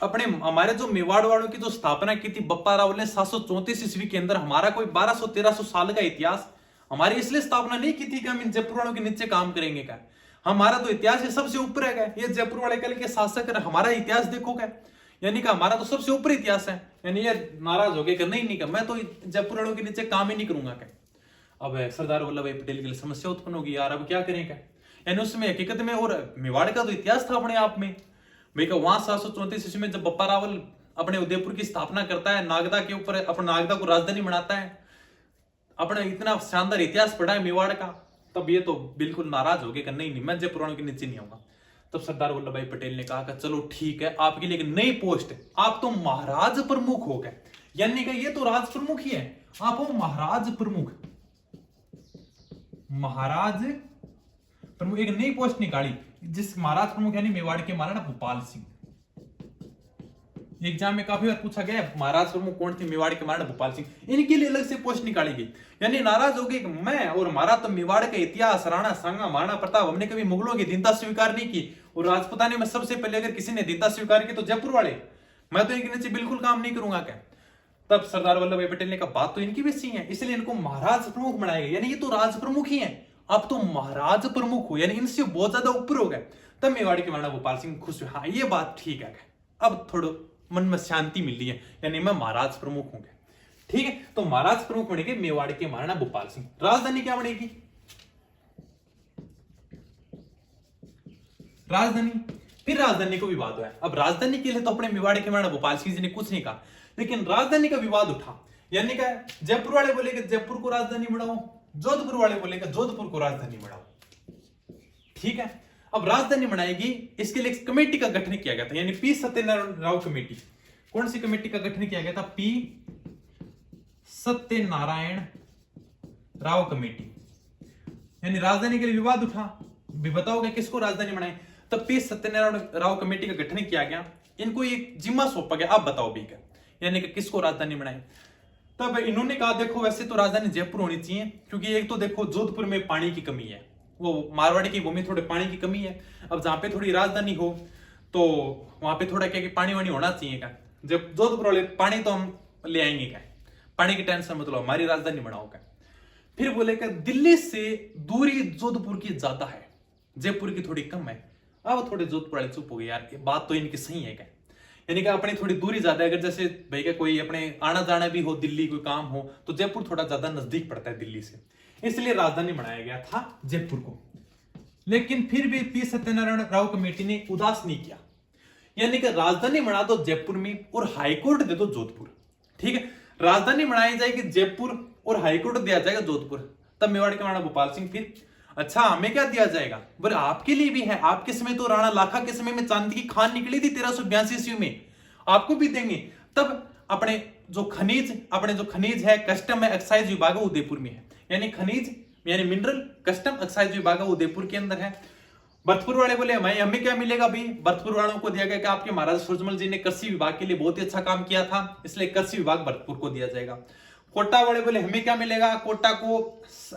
अपने हमारे जो मेवाड़ वालों की जो स्थापना की थी बप्पा रावल ने 734 ईस्वी के अंदर, हमारा कोई 1200-1300 साल का इतिहास, हमारी इसलिए स्थापना नहीं की थी कि हम इन जयपुर वालों के नीचे काम करेंगे क्या, हमारा तो इतिहास सबसे ऊपर है क्या, ये जयपुर वाले कल के शासक है, हमारा इतिहास देखो क्या, यानी कि हमारा तो सबसे ऊपर इतिहास है, यानी ये नाराज हो गए कि नहीं क्या मैं तो जयपुर वालों के नीचे काम ही नहीं करूंगा क्या। अब सरदार वल्लभ भाई पटेल के लिए समस्या उत्पन्न होगी, यार अब क्या करें क्या, यानी उसमें हकीकत में और मेवाड़ का तो इतिहास था अपने आप में भाई का, वहां 734 ईस्वी में जब बप्पा रावल अपने उदयपुर की स्थापना करता है, नागदा के ऊपर अपना नागदा को राजधानी बनाता है, अपना इतना शानदार इतिहास पढ़ा है मेवाड़ का, तब ये तो बिल्कुल नाराज हो गए कि नहीं मैं जयपुर वालों के नीचे नहीं आऊंगा। तब सरदार वल्लभ भाई पटेल ने कहा कि चलो ठीक है, आपके लिए एक नई पोस्ट, आप तो महाराज प्रमुख हो गए, यानी कि ये तो राज प्रमुख ही है, आप हो महाराज प्रमुख। महाराज प्रमुख एक नई पोस्ट निकाली, जिस महाराज प्रमुख यानी मेवाड़ के महाराणा भोपाल सिंह। एग्जाम में काफी बार पूछा गया महाराज प्रमुख कौन थे, मेवाड़ के महाराणा भोपाल सिंह, इनके लिए अलग से पोस्ट निकाली गई। यानी नाराज हो गए कि मैं और हमारा तो मेवाड़ का इतिहास, राणा सांगा, महाराणा प्रताप, हमने कभी मुगलों की दीनता स्वीकार नहीं की, और राजपुताने में सबसे पहले अगर किसी ने दीनता स्वीकार की तो जयपुर वाले, मैं तो इनके नीचे बिल्कुल काम नहीं करूंगा क्या। तब सरदार वल्लभ भाई पटेल ने कहा बात तो इनकी भी सही है, इसलिए इनको महाराज प्रमुख बनाया गया, यानी ये तो राज प्रमुख ही है, आप तो महाराज प्रमुख हो, यानी इनसे बहुत ज्यादा ऊपर हो गए। तब मेवाड़ के महाराणा भोपाल सिंह खुश हुए, हाँ ये बात ठीक है, अब थोड़ा मन में शांति मिल रही है, यानी मैं महाराज प्रमुख हूँ। ठीक है, तो महाराज प्रमुख बनेंगे मेवाड़ के महाराणा भोपाल सिंह। राजधानी क्या बनेगी? राजधानी, फिर राजधानी को विवाद हुआ। अब राजधानी के लिए तो अपने मेवाड़ के महाराणा भोपाल सिंह जी ने कुछ नहीं कहा, लेकिन राजधानी का विवाद उठा। यानी क्या, जयपुर वाले बोले कि जयपुर को राजधानी बनाओ, जोधपुर वाले बोले कि जोधपुर को राजधानी बनाओ। ठीक है, अब राजधानी बनाएगी, इसके लिए एक कमेटी का गठन किया गया था, यानी पी सत्यनारायण राव कमेटी। कौन सी कमेटी का गठन किया गया था? P Satyanarayan Rao committee. यानी राजधानी के लिए विवाद उठा, भी बताओगे किसको राजधानी बनाए, तब पी सत्यनारायण राव कमेटी का गठन किया गया। इनको एक जिम्मा सौंपा गया, आप बताओ भी क्या, यानी कि किसको राजधानी बनाए। तब इन्होंने कहा देखो वैसे तो राजधानी जयपुर होनी चाहिए, क्योंकि एक तो देखो जोधपुर में पानी की कमी है, वो मारवाड़ी की भूमि थोड़े पानी की कमी है। अब जहां पे थोड़ी राजधानी हो तो वहां पे थोड़ा क्या कि पानी वानी होना चाहिए क्या, जब जोधपुर वाले पानी तो हम ले आएंगे क्या, पानी की टेंशन मतलब हमारी राजधानी बनाओ क्या। फिर बोले कि दिल्ली से दूरी जोधपुर की ज्यादा है, जयपुर की थोड़ी कम है। अब थोड़े जोधपुर वाले चुप हो गए, यार बात तो इनकी सही है क्या, यानी कि अपनी थोड़ी दूरी ज्यादा है। अगर जैसे भाई का कोई अपने आना जाना भी हो, दिल्ली कोई काम हो, तो जयपुर थोड़ा ज्यादा नजदीक पड़ता है दिल्ली से, इसलिए राजधानी बनाया गया था जयपुर को। लेकिन फिर भी पी सत्यनारायण राव कमेटी ने उदास नहीं किया, यानी कि राजधानी बना दो जयपुर में और हाईकोर्ट दे दो जोधपुर। ठीक है, राजधानी बनाई जाएगी जयपुर और हाईकोर्ट दिया जाएगा जोधपुर। तब मेवाड़ के महाराणा भोपाल सिंह फिर, अच्छा हमें क्या दिया जाएगा, बोले आपके लिए भी है, आपके समय तो राणा लाखा के समय में चांदी की खान निकली थी 1382 ईस्वी में, आपको भी देंगे। तब अपने जो खनिज है, कस्टम है, एक्साइज विभाग उदयपुर में है, यानी खनिज यानी मिनरल, कस्टम, एक्साइज विभाग उदयपुर के अंदर है। भरतपुर वाले बोले हमें क्या मिलेगा भाई, भरतपुर वालों को दिया गया कि आपके महाराज सूरजमल जी ने कृषि विभाग के लिए बहुत ही अच्छा काम किया था, इसलिए कृषि विभाग भरतपुर को दिया जाएगा। कोटा वाले बोले हमें क्या मिलेगा, कोटा को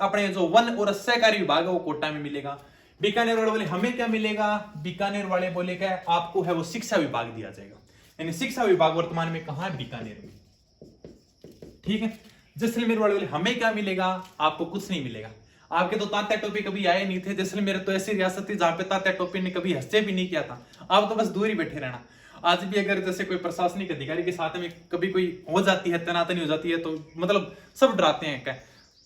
अपने जो वन और सहकारी विभाग है वो कोटा में मिलेगा। बीकानेर वाले बोले हमें क्या मिलेगा, बीकानेर वाले बोले क्या आपको है वो शिक्षा विभाग दिया जाएगा, यानी शिक्षा विभाग वर्तमान में कहां है, बीकानेर में। ठीक है, जैसलमेर वाले बोले हमें क्या मिलेगा, आपको कुछ नहीं मिलेगा, आपके तो तात्या टोपी कभी आए नहीं थे, जैसलमेर तो ऐसी रियासत थी जहां पे तात्या टोपी ने कभी हंसे भी नहीं किया था, आप तो बस दूर ही बैठे रहना। आज भी अगर जैसे कोई प्रशासनिक अधिकारी के साथ में कभी कोई हो जाती है, तनातनी हो जाती है, तो मतलब सब डराते हैं क्या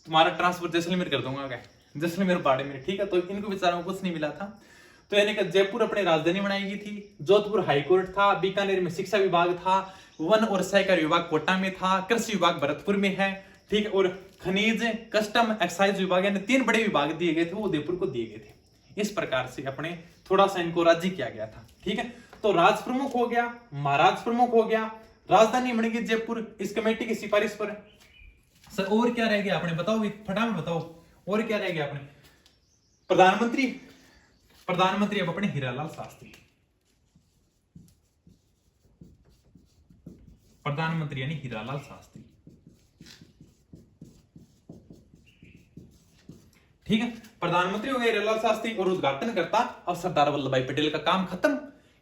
तुम्हारा ट्रांसफर जैसलमेर कर दूंगा क्या, जैसलमेर बाड़े में। ठीक है, तो इनको बेचारों को कुछ नहीं मिला था। तो यानी कि जयपुर अपनी राजधानी बनाई गई थी, जोधपुर हाईकोर्ट था, बीकानेर में शिक्षा विभाग था, वन और सहकारी विभाग कोटा में था, कृषि विभाग भरतपुर में है। ठीक है, और खनिज, कस्टम, एक्साइज विभाग यानी 3 बड़े विभाग दिए गए थे, वो उदयपुर को दिए गए थे। इस प्रकार से अपने थोड़ा सा इनको राज्य किया गया था। ठीक है, तो राज प्रमुख हो गया, महाराज प्रमुख हो गया, राजधानी बनेगी जयपुर इस कमेटी की सिफारिश पर। सर और क्या रह गया आपने बताओ, फटाफट बताओ और क्या रह गया आपने। प्रधानमंत्री अब अपने हीरालाल शास्त्री, प्रधानमंत्री यानी हीरालाल शास्त्री। ठीक है, प्रधानमंत्री हो गए हीरालाल शास्त्री और उद्घाटन करता अब सरदार वल्लभ भाई पटेल का काम खत्म,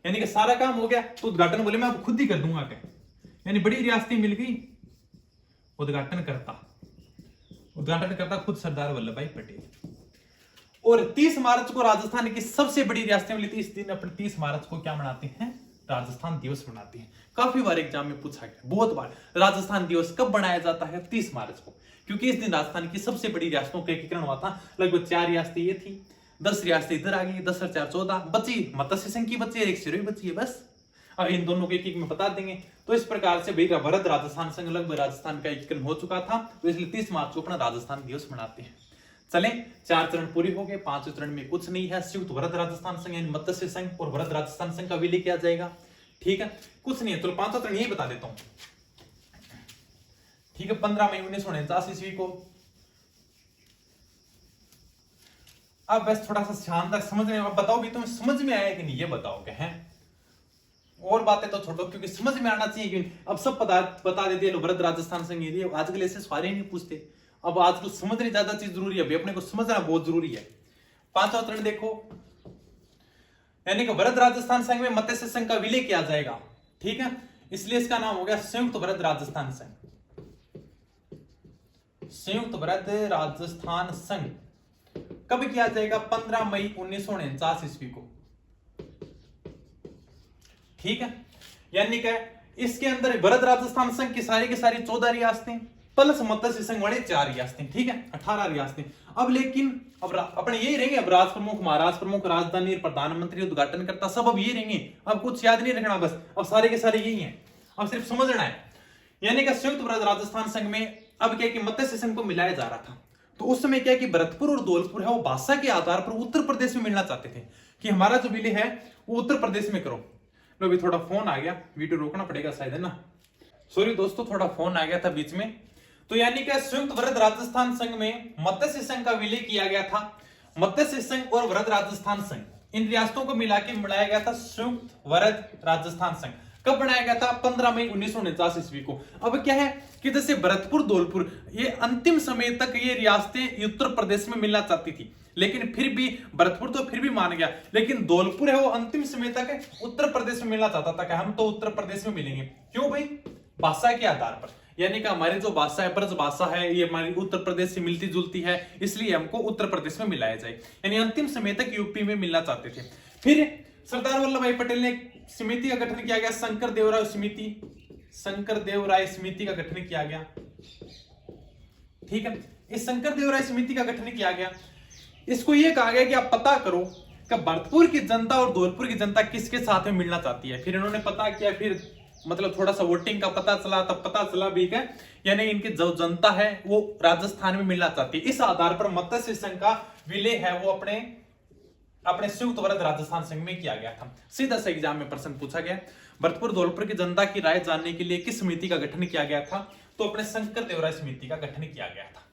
यानी कि सारा काम हो गया। तो उद्घाटन बोले मैं अब खुद ही कर दूंगा क्या, यानी बड़ी रियासतें मिल गई, उद्घाटन करता खुद सरदार वल्लभ भाई पटेल। और 30 मार्च को राजस्थान की सबसे बड़ी रियासतें मिली थी, इस दिन अपने 30 मार्च को क्या मनाते हैं, राजस्थान दिवस मनाते हैं। काफी बार एग्जाम में पूछा गया, बहुत बार, राजस्थान दिवस कब मनाया जाता है, 30 मार्च को, क्योंकि इस दिन राजस्थान की सबसे बड़ी रियासतों का एकीकरण हुआ था। लगभग 4 रियासतें ये थी, 10 रियासतें इधर आ गई, 10 और 4 14 बची, मत्स्य संघ की बची है, एक सिरोही बची है बस। अब इन दोनों के एक में बता देंगे। तो इस प्रकार से भाई वृहद राजस्थान संघ लगभग राजस्थान का एकीकरण हो चुका था, तो इसलिए 30 मार्च को अपना राजस्थान दिवस मनाते हैं। चले 4 चरण पूरे हो गए, 5वें चरण में कुछ नहीं है, संयुक्त वृहद राजस्थान संघ यानी मत्स्य संघ और वृहद राजस्थान संघ का विलय किया जाएगा। ठीक है, कुछ नहीं है, तो 5वां चरण यही बता देता हूं। ठीक है, 15 मई 1949 ईस्वी को। अब बस थोड़ा सा शानदार समझ रहे हो, अब बताओ भी तुम्हें समझ में आया कि नहीं, ये बताओ क्या है। और बातें तो छोड़ो, क्योंकि समझ में आना चाहिए कि अब सब बता देते हैं वृहद राजस्थान संघ ये, आजकल ऐसे सवाल ही नहीं पूछते। अब आजकल समझने ज्यादा चीज जरूरी है, अभी अपने को समझना बहुत जरूरी है। 5वां चरण देखो, यानी कि वृहद राजस्थान संघ में मत्स्य संघ का विलय किया जाएगा। ठीक है, इसलिए इसका नाम हो गया संयुक्त वृहद राजस्थान संघ। संयुक्त वृहद राजस्थान संघ कब किया जाएगा, 15 मई 1949 ईस्वी को। ठीक है, यानी कि इसके अंदर वृहद राजस्थान संघ की सारी 14 रियासतें, प्लस मत्स्य संघ वाले 4 रियासतें, ठीक है, 18 रियासतें। अब लेकिन अब अपने यही रहेंगे, अब राज प्रमुख, महाराज प्रमुख, राजधानी, प्रधानमंत्री, उद्घाटन करता, सब अब ये रहेंगे। अब कुछ याद नहीं रखना, बस अब सारे के सारे यही हैं, अब सिर्फ समझना है। यानी कि संयुक्त राजस्थान संघ में अब क्या कि मत्स्य संघ को मिलाया जा रहा था। तो उस समय क्या कि भरतपुर और धौलपुर है वो भाषा के आधार पर उत्तर प्रदेश में मिलना चाहते थे कि हमारा जो विलय है वो उत्तर प्रदेश में करो। लो अभी थोड़ा फोन आ गया, वीडियो रोकना पड़ेगा शायद, है ना, सॉरी दोस्तों, थोड़ा फोन आ गया था बीच में। तो यानी कि संयुक्त वृहद राजस्थान संघ में मत्स्य संघ का विलय किया गया था। मत्स्य संघ और वृहद राजस्थान संघ, इन रियासतों को मिला के बनाया गया था संयुक्त वृहद राजस्थान संघ। कब बनाया गया था? 15 मई 1949 ईस्वी को। अब क्या है कि जैसे भरतपुर, धौलपुर, ये अंतिम समय तक ये रियासतें उत्तर प्रदेश में मिलना चाहती थी, लेकिन फिर भी भरतपुर तो फिर भी मान गया, लेकिन धौलपुर है वो अंतिम समय तक उत्तर प्रदेश में मिलना चाहता था कि हम तो उत्तर प्रदेश में मिलेंगे। क्यों भाई? भाषा के आधार पर, यानी कि हमारी जो भाषा है, ब्रज भाषा है, ये हमारी उत्तर प्रदेश से मिलती जुलती है, इसलिए हमको उत्तर प्रदेश में मिलाया जाए। यानी अंतिम समय तक यूपी में मिलना चाहते थे। फिर सरदार वल्लभ भाई पटेल ने समिति का गठन किया गया, शंकर देवराय समिति, शंकर देवराय समिति का गठन किया गया, ठीक है। इस शंकर देवराय समिति का गठन किया गया, इसको यह कहा गया कि आप पता करो कि भरतपुर की जनता और धौलपुर की जनता किसके साथ में मिलना चाहती है। फिर इन्होंने पता किया, फिर मतलब थोड़ा सा वोटिंग का पता चला, तब पता चला भी है यानी इनकी जो जनता है वो राजस्थान में मिलना चाहती है। इस आधार पर मत्स्य संघ का विलय है वो अपने संयुक्त वृहद राजस्थान संघ में किया गया था। सीधा सा एग्जाम में प्रश्न पूछा गया, भरतपुर धौलपुर की जनता की राय जानने के लिए किस समिति का गठन किया गया था? तो अपने शंकर देवराय समिति का गठन किया गया था,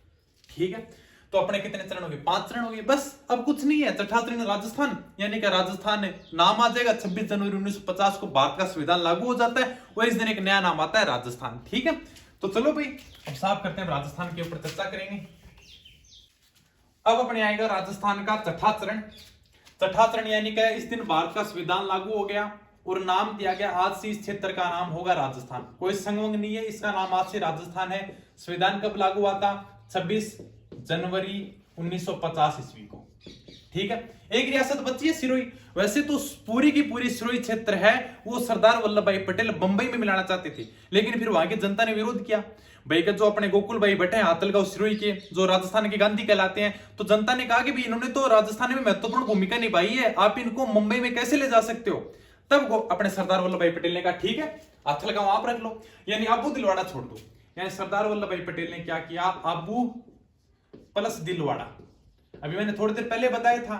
ठीक है। तो अपने कितने चरण हो गए? 5 चरण हो गए, बस अब कुछ नहीं है। छठा चरण राजस्थान, यानी कि राजस्थान नाम आ जाएगा। 26 जनवरी 1950 को भारत का संविधान लागू हो जाता है और इस दिन एक नया नाम आता है राजस्थान, ठीक है। तो चलो भाई अब साफ करते हैं, राजस्थान के ऊपर चर्चा करेंगे। अब अपने आएगा राजस्थान का छठा चरण। छठा चरण यानी कि इस दिन भारत का संविधान लागू हो गया और नाम दिया गया, आज से इस क्षेत्र का नाम होगा राजस्थान। कोई संघ नहीं है, इसका नाम आज से राजस्थान है। संविधान कब लागू हुआ था? 26 जनवरी 1950 ईस्वी को, ठीक है। एक रियासत बची है सिरोही। वैसे तो पूरी की पूरी सिरोही क्षेत्र है वो सरदार वल्लभ भाई पटेल बंबई में मिलाना चाहते थे, लेकिन फिर वहां की जनता ने विरोध किया। भाई का जो अपने गोकुल भाई बैठे हैं हाथलगांव सिरोही के, जो राजस्थान के गांधी कहलाते हैं, तो जनता ने कहा कि भाई इन्होंने तो राजस्थान में महत्वपूर्ण भूमिका निभाई है, आप इनको मुंबई में कैसे ले जा सकते हो? तब अपने सरदार वल्लभ भाई पटेल ने कहा ठीक है, हाथलगांव आप रख लो, यानी अबू दिलवाड़ा छोड़ दो। यानी सरदार वल्लभ भाई पटेल ने क्या किया? अबू प्लस दिलवाड़ा। अभी मैंने थोड़ी देर पहले बताया था,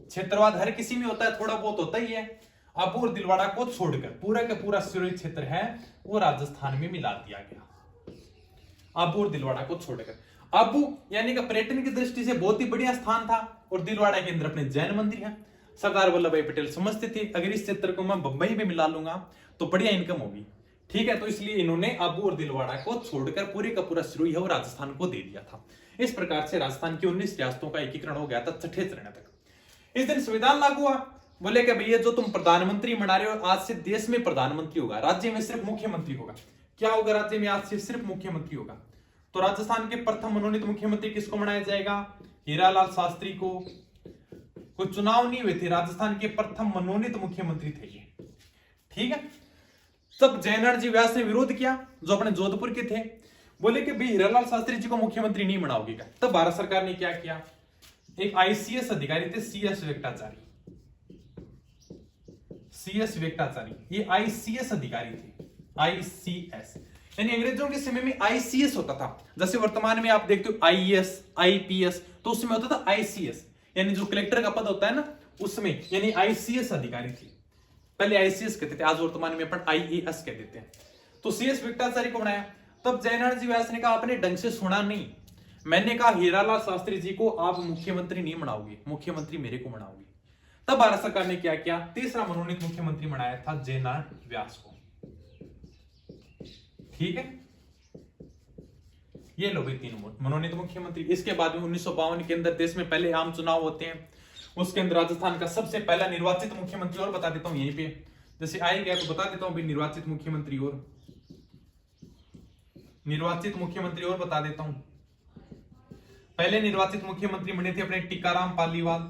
क्षेत्रवाद हर किसी में होता है, थोड़ा बहुत होता ही है। अबू और दिलवाड़ा को छोड़कर पूरा का पूरा सिरोही क्षेत्र है वो राजस्थान में मिला दिया गया, अबू और दिलवाड़ा को छोड़कर। अबू यानी कि पर्यटन की दृष्टि से बहुत ही बढ़िया स्थान था और दिलवाड़ा के अंदर अपने जैन मंदिर है। सरदार वल्लभ भाई पटेल समझते थे अगर इस क्षेत्र को मैं बंबई में मिला लूंगा तो बढ़िया इनकम होगी, ठीक है। तो इसलिए इन्होंने अबू और दिलवाड़ा को छोड़कर पूरे का पूरा सिरोही है वो राजस्थान को दे दिया था। इस प्रकार से राजस्थान की 19 रियासतों का एकीकरण हो गया था छठे चरण तक। इस दिन संविधान लागू हुआ। बोले कि भैया जो तुम प्रधानमंत्री बना रहे हो, आज से देश में प्रधानमंत्री होगा, राज्य में सिर्फ मुख्यमंत्री होगा। क्या होगा? राज्य में आज से सिर्फ मुख्यमंत्री होगा। तो राजस्थान के प्रथम मनोनीत मुख्यमंत्री किसको बनाया जाएगा? हीरालाल शास्त्री को। कोई चुनाव नहीं हुए थे, राजस्थान के प्रथम मनोनीत मुख्यमंत्री थे ये, ठीक है। तब जयनारायण जी व्यास ने विरोध किया, जो अपने जोधपुर के थे। बोले कि भाई हीरालाल शास्त्री जी को मुख्यमंत्री नहीं बनाओगे क्या? तब भारत सरकार ने क्या किया? एक आईसीएस अधिकारी थे, सीएस वेंकटाचारी, सीएस वेंकटाचारी, ये आईसीएस अधिकारी थे। आईसीएस यानी अंग्रेजों के समय में आईसीएस होता था, जैसे वर्तमान में आप देखते हो आईएएस, आईपीएस, तो उस समय होता था आईसीएस, यानी जो कलेक्टर का पद होता है ना उसमें, यानी आईसीएस अधिकारी थी। पहले आईसीएस कहते थे, आज वर्तमान में अपन आईएएस कह देते हैं। तो सीएस वेंकटाचारी को बनाया। तब जयनारायण जी व्यास ने कहा आपने ढंग से सुना नहीं, मैंने कहा हीरालाल शास्त्री जी को आप मुख्यमंत्री नहीं बनाओगे, मुख्यमंत्री मेरे को बनाओगे। तब भारत सरकार ने क्या किया? तीसरा मनोनीत मुख्यमंत्री बनाया था जयनारायण व्यास को, ठीक है। ये लो भाई 3 मनोनीत मुख्यमंत्री। इसके बाद में 1952 के अंदर देश में पहले आम चुनाव होते हैं, उसके अंदर राजस्थान का सबसे पहला निर्वाचित मुख्यमंत्री, और बता देता हूं यहीं पे, जैसे आ ही गया तो बता देता हूं भाई निर्वाचित मुख्यमंत्री, और निर्वाचित मुख्यमंत्री और बता देता हूं। पहले निर्वाचित मुख्यमंत्री बने थे अपने टीकाराम पालीवाल,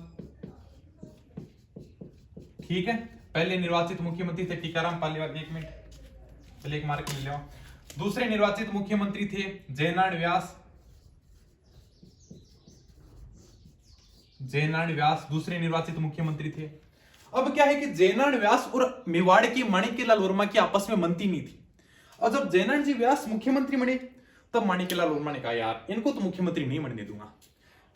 ठीक है। पहले निर्वाचित मुख्यमंत्री थे टीकाराम पालीवाल। 1 मिनट पहले एक मार्क ले लो। दूसरे निर्वाचित मुख्यमंत्री थे जयनारायण व्यास। जयनारायण व्यास दूसरे निर्वाचित मुख्यमंत्री थे। अब क्या है कि जयनारायण व्यास और मेवाड़ की माणिक्यलाल वर्मा की आपस में मनती नहीं थी। और जब जयनारायण जी व्यास मुख्यमंत्री बने तब माणिक्यलाल वर्मा ने कहा यार इनको तो मुख्यमंत्री नहीं बनने दूंगा।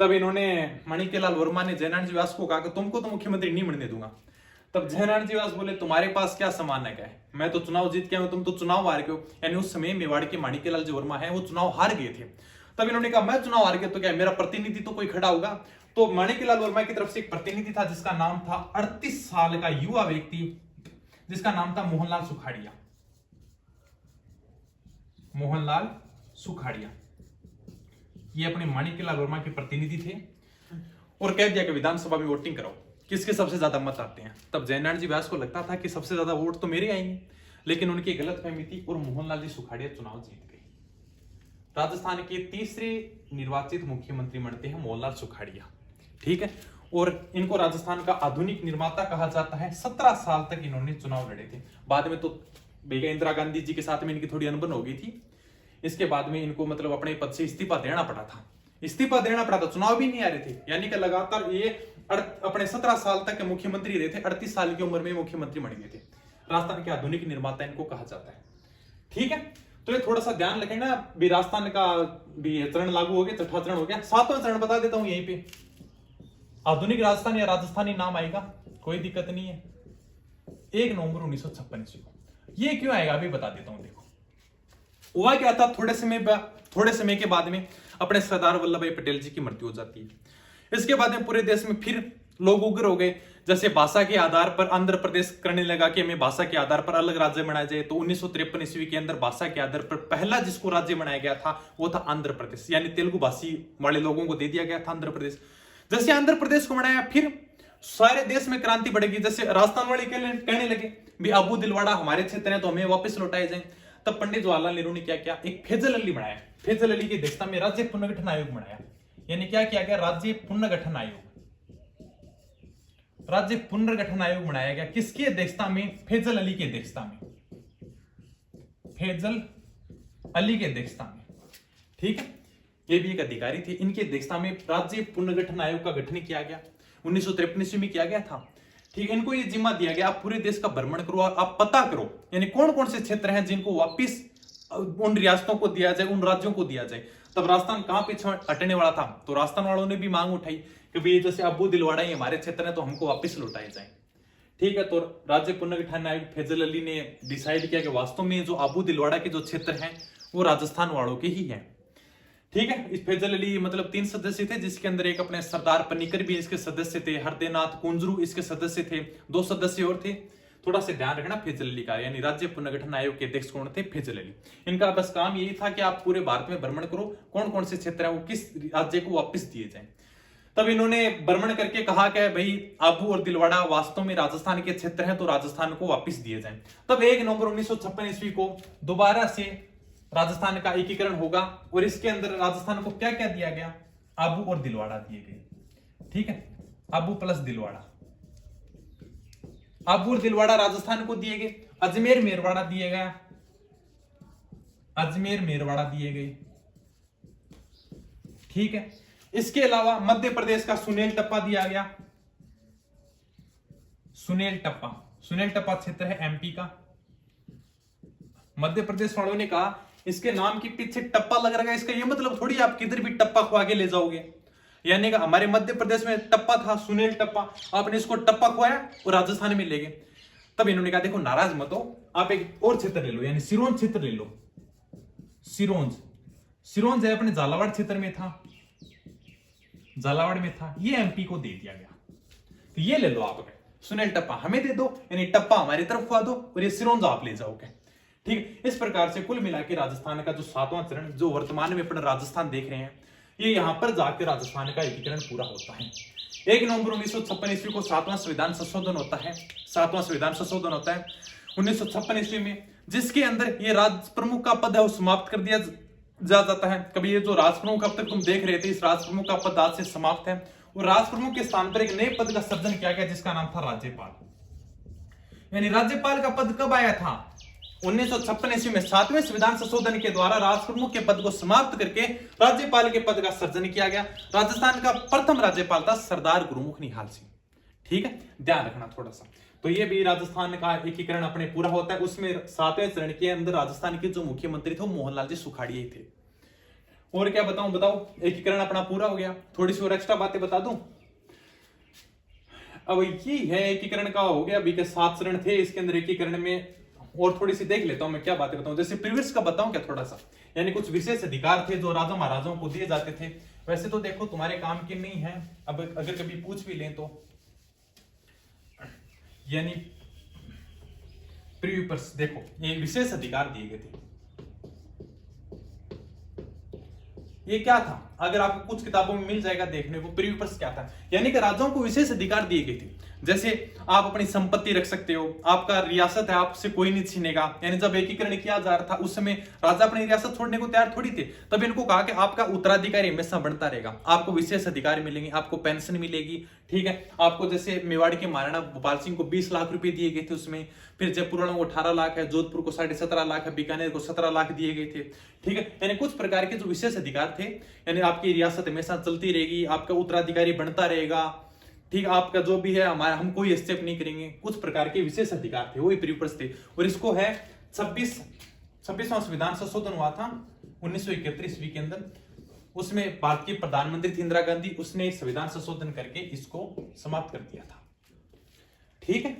तब इन्होंने माणिक्यलाल वर्मा ने जयनारायण जी व्यास को कहा कि तुमको तो मुख्यमंत्री नहीं बनने दूंगा। तब जयनारायण जी व्यास बोले तुम्हारे पास क्या सामान है, मैं तो चुनाव जीत के आया हूं, तुम तो चुनाव हार गए हो। यानी उस समय मेवाड़ के माणिक्यलाल जी वर्मा है वो चुनाव हार गए थे। तब इन्होंने कहा मैं चुनाव हार गया तो क्या मेरा प्रतिनिधि तो कोई खड़ा होगा। तो माणिक्यलाल वर्मा की तरफ से एक प्रतिनिधि था जिसका नाम था 38 साल का युवा व्यक्ति जिसका नाम था मोहनलाल सुखाड़िया। मोहनलाल सुखाड़िया ये अपने माणिक्यलाल वर्मा के प्रतिनिधि थे और कह दिया कि विधानसभा में वोटिंग कराओ किसके सबसे ज्यादा मत आते हैं। तब जयनारायण जी व्यास को लगता था कि सबसे ज्यादा वोट तो मेरे आएंगे, लेकिन उनकी गलतफहमी थी और मोहनलाल जी सुखाड़िया चुनाव जीत गए। राजस्थान के तीसरे निर्वाचित मुख्यमंत्री बनते हैं मोहनलाल सुखाड़िया। ठीक है, और इनको राजस्थान का आधुनिक निर्माता कहा जाता है। 17 साल तक इन्होंने चुनाव लड़े थे। बाद में तो भैया इंदिरा गांधी जी के साथ में इनकी थोड़ी अनबन हो गई थी। इसके बाद में इनको मतलब अपने पद से इस्तीफा देना पड़ा था। चुनाव भी नहीं आ रहे थे। यानी कि लगातार ये अपने 17 साल तक के मुख्यमंत्री रहे थे। 38 साल की उम्र में मुख्यमंत्री बन गए थे। राजस्थान के आधुनिक निर्माता इनको कहा जाता है। ठीक है, तो ये थोड़ा सा ध्यान रखें ना। भी राजस्थान का भी चरण लागू हो गया, छठा चरण हो गया। 7वां चरण बता देता हूं यहीं पे। आधुनिक राजस्थान या राजस्थानी नाम आएगा, कोई दिक्कत नहीं है। 1 नवंबर 1956 ईस्वी को। ये क्यों आएगा अभी बता देता हूं। देखो हुआ क्या था, थोड़े समय के बाद में अपने सरदार वल्लभ भाई पटेल जी की मृत्यु हो जाती है। इसके बाद में पूरे देश में फिर लोग उग्र हो गए। जैसे भाषा के आधार पर आंध्र प्रदेश करने लगा कि हमें भाषा के आधार पर अलग राज्य बनाया जाए। तो 1953 ईस्वी के अंदर भाषा के आधार पर पहला जिसको राज्य बनाया गया था वो था आंध्र प्रदेश। यानी तेलुगु भाषी वाले लोगों को दे दिया गया था आंध्र प्रदेश। जैसे आंध्र प्रदेश को बनाया फिर सारे देश में क्रांति बढ़ेगी। जैसे राजस्थान वाले कहने लगे भी अबू दिलवाड़ा हमारे क्षेत्र है तो हमें वापस लौटाए जाए। तब पंडित जवाहरलाल नेहरू ने क्या किया, एक फैजल अली बनाया। फैजल अली की अध्यक्षता में राज्य पुनर्गठन आयोग बनाया। यानी क्या किया गया, राज्य पुनर्गठन आयोग। राज्य पुनर्गठन आयोग बनाया गया किसकी अध्यक्षता में, फैजल अली की अध्यक्षता में। फैजल अली की अध्यक्षता में। ठीक है, ये भी एक अधिकारी थे। इनकी अध्यक्षता में राज्य पुनर्गठन आयोग का गठन किया गया। 1953 ईस्वी में किया गया था। ठीक है, इनको ये जिम्मा दिया गया आप पूरे देश का भ्रमण करो और आप पता करो यानी कौन कौन से क्षेत्र हैं जिनको वापिस उन रियासतों को दिया जाए, उन राज्यों को दिया जाए। तब राजस्थान कहां पीछे हटने वाला था, तो राजस्थान वालों ने भी मांग उठाई कि भाई जैसे अबू दिलवाड़ा ही हमारे क्षेत्र है तो हमको वापस लौटाए जाए। ठीक है, तो राज्य पुनर्गठन आयोग फैजल अली ने डिसाइड किया कि वास्तव में जो अबू दिलवाड़ा के जो क्षेत्र हैं वो राजस्थान वालों के ही हैं। ठीक है, इस फैजल अली मतलब 3 सदस्य थे, जिसके अंदर एक अपने सरदार पन्नीकर भी इसके सदस्य थे, हरदेनाथ कुंजरू इसके सदस्य थे, 2 सदस्य और थे। थोड़ा सा ध्यान रखना फैजल अली का, यानी राज्य पुनर्गठन आयोग के अध्यक्ष कौन थे, फैजल अली। इनका बस काम यही था कि आप पूरे भारत में भ्रमण करो, कौन कौन से क्षेत्र है वो किस राज्य को वापस दिए जाए। तब इन्होंने भ्रमण करके कहा कि भाई आबू और दिलवाड़ा वास्तव में राजस्थान के क्षेत्र हैं तो राजस्थान को वापस दिए जाए। तब 1 नवंबर 1956 ईस्वी को दोबारा से राजस्थान का एकीकरण होगा और इसके अंदर राजस्थान को क्या क्या दिया गया, आबू और दिलवाड़ा दिए गए। ठीक है, आबू प्लस दिलवाड़ा, आबू और दिलवाड़ा राजस्थान को दिए गए। अजमेर मेरवाड़ा दिए गया, अजमेर मेरवाड़ा दिए गए। ठीक है, इसके अलावा मध्य प्रदेश का सुनेल टप्पा दिया गया। सुनेल टप्पा क्षेत्र है एमपी का। मध्य प्रदेश वालों ने कहा इसके नाम के पीछे टप्पा लग रहा है, इसका ये मतलब थोड़ी आप किधर भी टप्पा खुआ के ले जाओगे। यानी कि हमारे मध्य प्रदेश में टप्पा था, सुनेल टप्पा, आपने इसको टप्पा खुआया और राजस्थान में ले गए। तब इन्होंने कहा देखो नाराज मत हो, आप एक और क्षेत्र ले लो, यानी सिरोंज क्षेत्र ले लो। सिरोंज है अपने झालावाड़ क्षेत्र में था, झालावाड़ में था, ये एमपी को दे दिया गया। तो ये ले लो आप, सुनेल टप्पा हमें दे दो, यानी टप्पा हमारी तरफ खुआ दो और ये सिरोंज आप ले जाओगे। ठीक, इस प्रकार से कुल मिला के राजस्थान का जो 7वां चरण जो वर्तमान में अपना राजस्थान देख रहे हैं, ये यहां पर जाकर राजस्थान का एकीकरण पूरा होता है। 1 नवंबर 1956 ईस्वी को 7वां संविधान संशोधन होता है। 7वां संविधान संशोधन होता है 1956 ईस्वी में, जिसके अंदर ये राज प्रमुख का पद है वो समाप्त कर दिया जाता है। कभी ये जो राज प्रमुख अब तक तुम देख रहे थे, इस राज प्रमुख का पद आज से समाप्त है और राज प्रमुख के स्थान पर एक नए पद का सृजन किया गया जिसका नाम था राज्यपाल। यानी राज्यपाल का पद कब आया था, 1956 ईस्वी में 7वें संविधान संशोधन के द्वारा राष्ट्र प्रमुख के पद को समाप्त करके राज्यपाल के पद का सर्जन किया गया। राजस्थान का प्रथम राज्यपाल था सरदार गुरुमुख निहाल सिंह। ठीक है, ध्यान रखना थोड़ा सा। तो ये भी राजस्थान का एकीकरण अपने पूरा होता है। उसमें 7वें चरण के अंदर राजस्थान के जो मुख्यमंत्री थे वो मोहनलाल जी सुखाड़िया ही थे। और क्या बताओ, एकीकरण अपना पूरा हो गया। थोड़ी सी और एक्स्ट्रा बातें बता दूं। अब ये है एकीकरण का हो गया, अभी के 7 चरण थे, इसके अंदर एकीकरण में और थोड़ी सी देख लेता हूं मैं क्या बातें बताऊं। जैसे प्रीवियस का बताऊं क्या थोड़ा सा, यानी कुछ विशेष अधिकार थे जो राजा महाराजाओं को दिए जाते थे। वैसे तो देखो तुम्हारे काम की नहीं है, अब अगर कभी पूछ भी लें तो, यानी प्रीवियस देखो ये विशेष अधिकार दिए गए थे। ये क्या था, अगर आपको कुछ किताबों में मिल जाएगा देखने को, प्रीवियस क्या था, यानी कि राजाओं को विशेष अधिकार दिए गए थे। जैसे आप अपनी संपत्ति रख सकते हो, आपका रियासत है, आपसे कोई नहीं छीनेगा। यानी जब एकीकरण किया जा रहा था उस समय राजा अपनी रियासत छोड़ने को तैयार थोड़ी थे, तब इनको कहा कि आपका उत्तराधिकारी हमेशा बढ़ता रहेगा, आपको विशेष अधिकार मिलेंगे, आपको पेंशन मिलेगी। ठीक है, आपको जैसे मेवाड़ के महाराणा भोपाल सिंह को 20 लाख रुपए दिए गए थे उसमें, फिर जयपुर वालों को 18 लाख है, जोधपुर को 17.5 लाख है, बीकानेर को 17 लाख दिए गए थे। ठीक है, यानी कुछ प्रकार के जो विशेष अधिकार थे, यानी आपकी रियासत हमेशा चलती रहेगी, आपका उत्तराधिकारी बनता रहेगा। ठीक, आपका जो भी है हमारा, हम कोई स्टेप नहीं करेंगे, कुछ प्रकार के विशेष अधिकार थे, वही प्रीवियस थे। और इसको है 26वां संविधान संशोधन हुआ था 1971 ईस्वी के अंदर। उसमें भारत की प्रधानमंत्री थी इंदिरा गांधी, उसने संविधान संशोधन करके इसको समाप्त कर दिया था। ठीक है,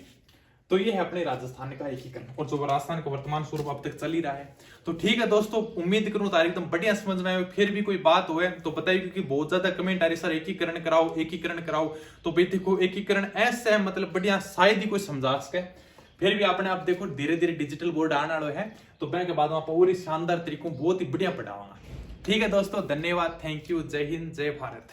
तो ये है अपने राजस्थान का एकीकरण, और जो राजस्थान का वर्तमान स्वरूप अब तक चल ही रहा है। तो ठीक है दोस्तों, उम्मीद करूं तारीख एकदम बढ़िया समझ में आए। फिर भी कोई बात हो तो बताइए, क्योंकि बहुत ज्यादा कमेंट आ रही सर एकीकरण कराओ एकीकरण कराओ। तो भाई देखो, एकीकरण ऐसा है, मतलब बढ़िया शायद ही कोई समझा सके। फिर भी आपने आप देखो धीरे धीरे डिजिटल बोर्ड आने वाला है, तो बैंक के बाद आप और शानदार तरीकों बहुत ही बढ़िया पढ़ावाना। ठीक है दोस्तों, धन्यवाद, थैंक यू, जय हिंद, जय भारत।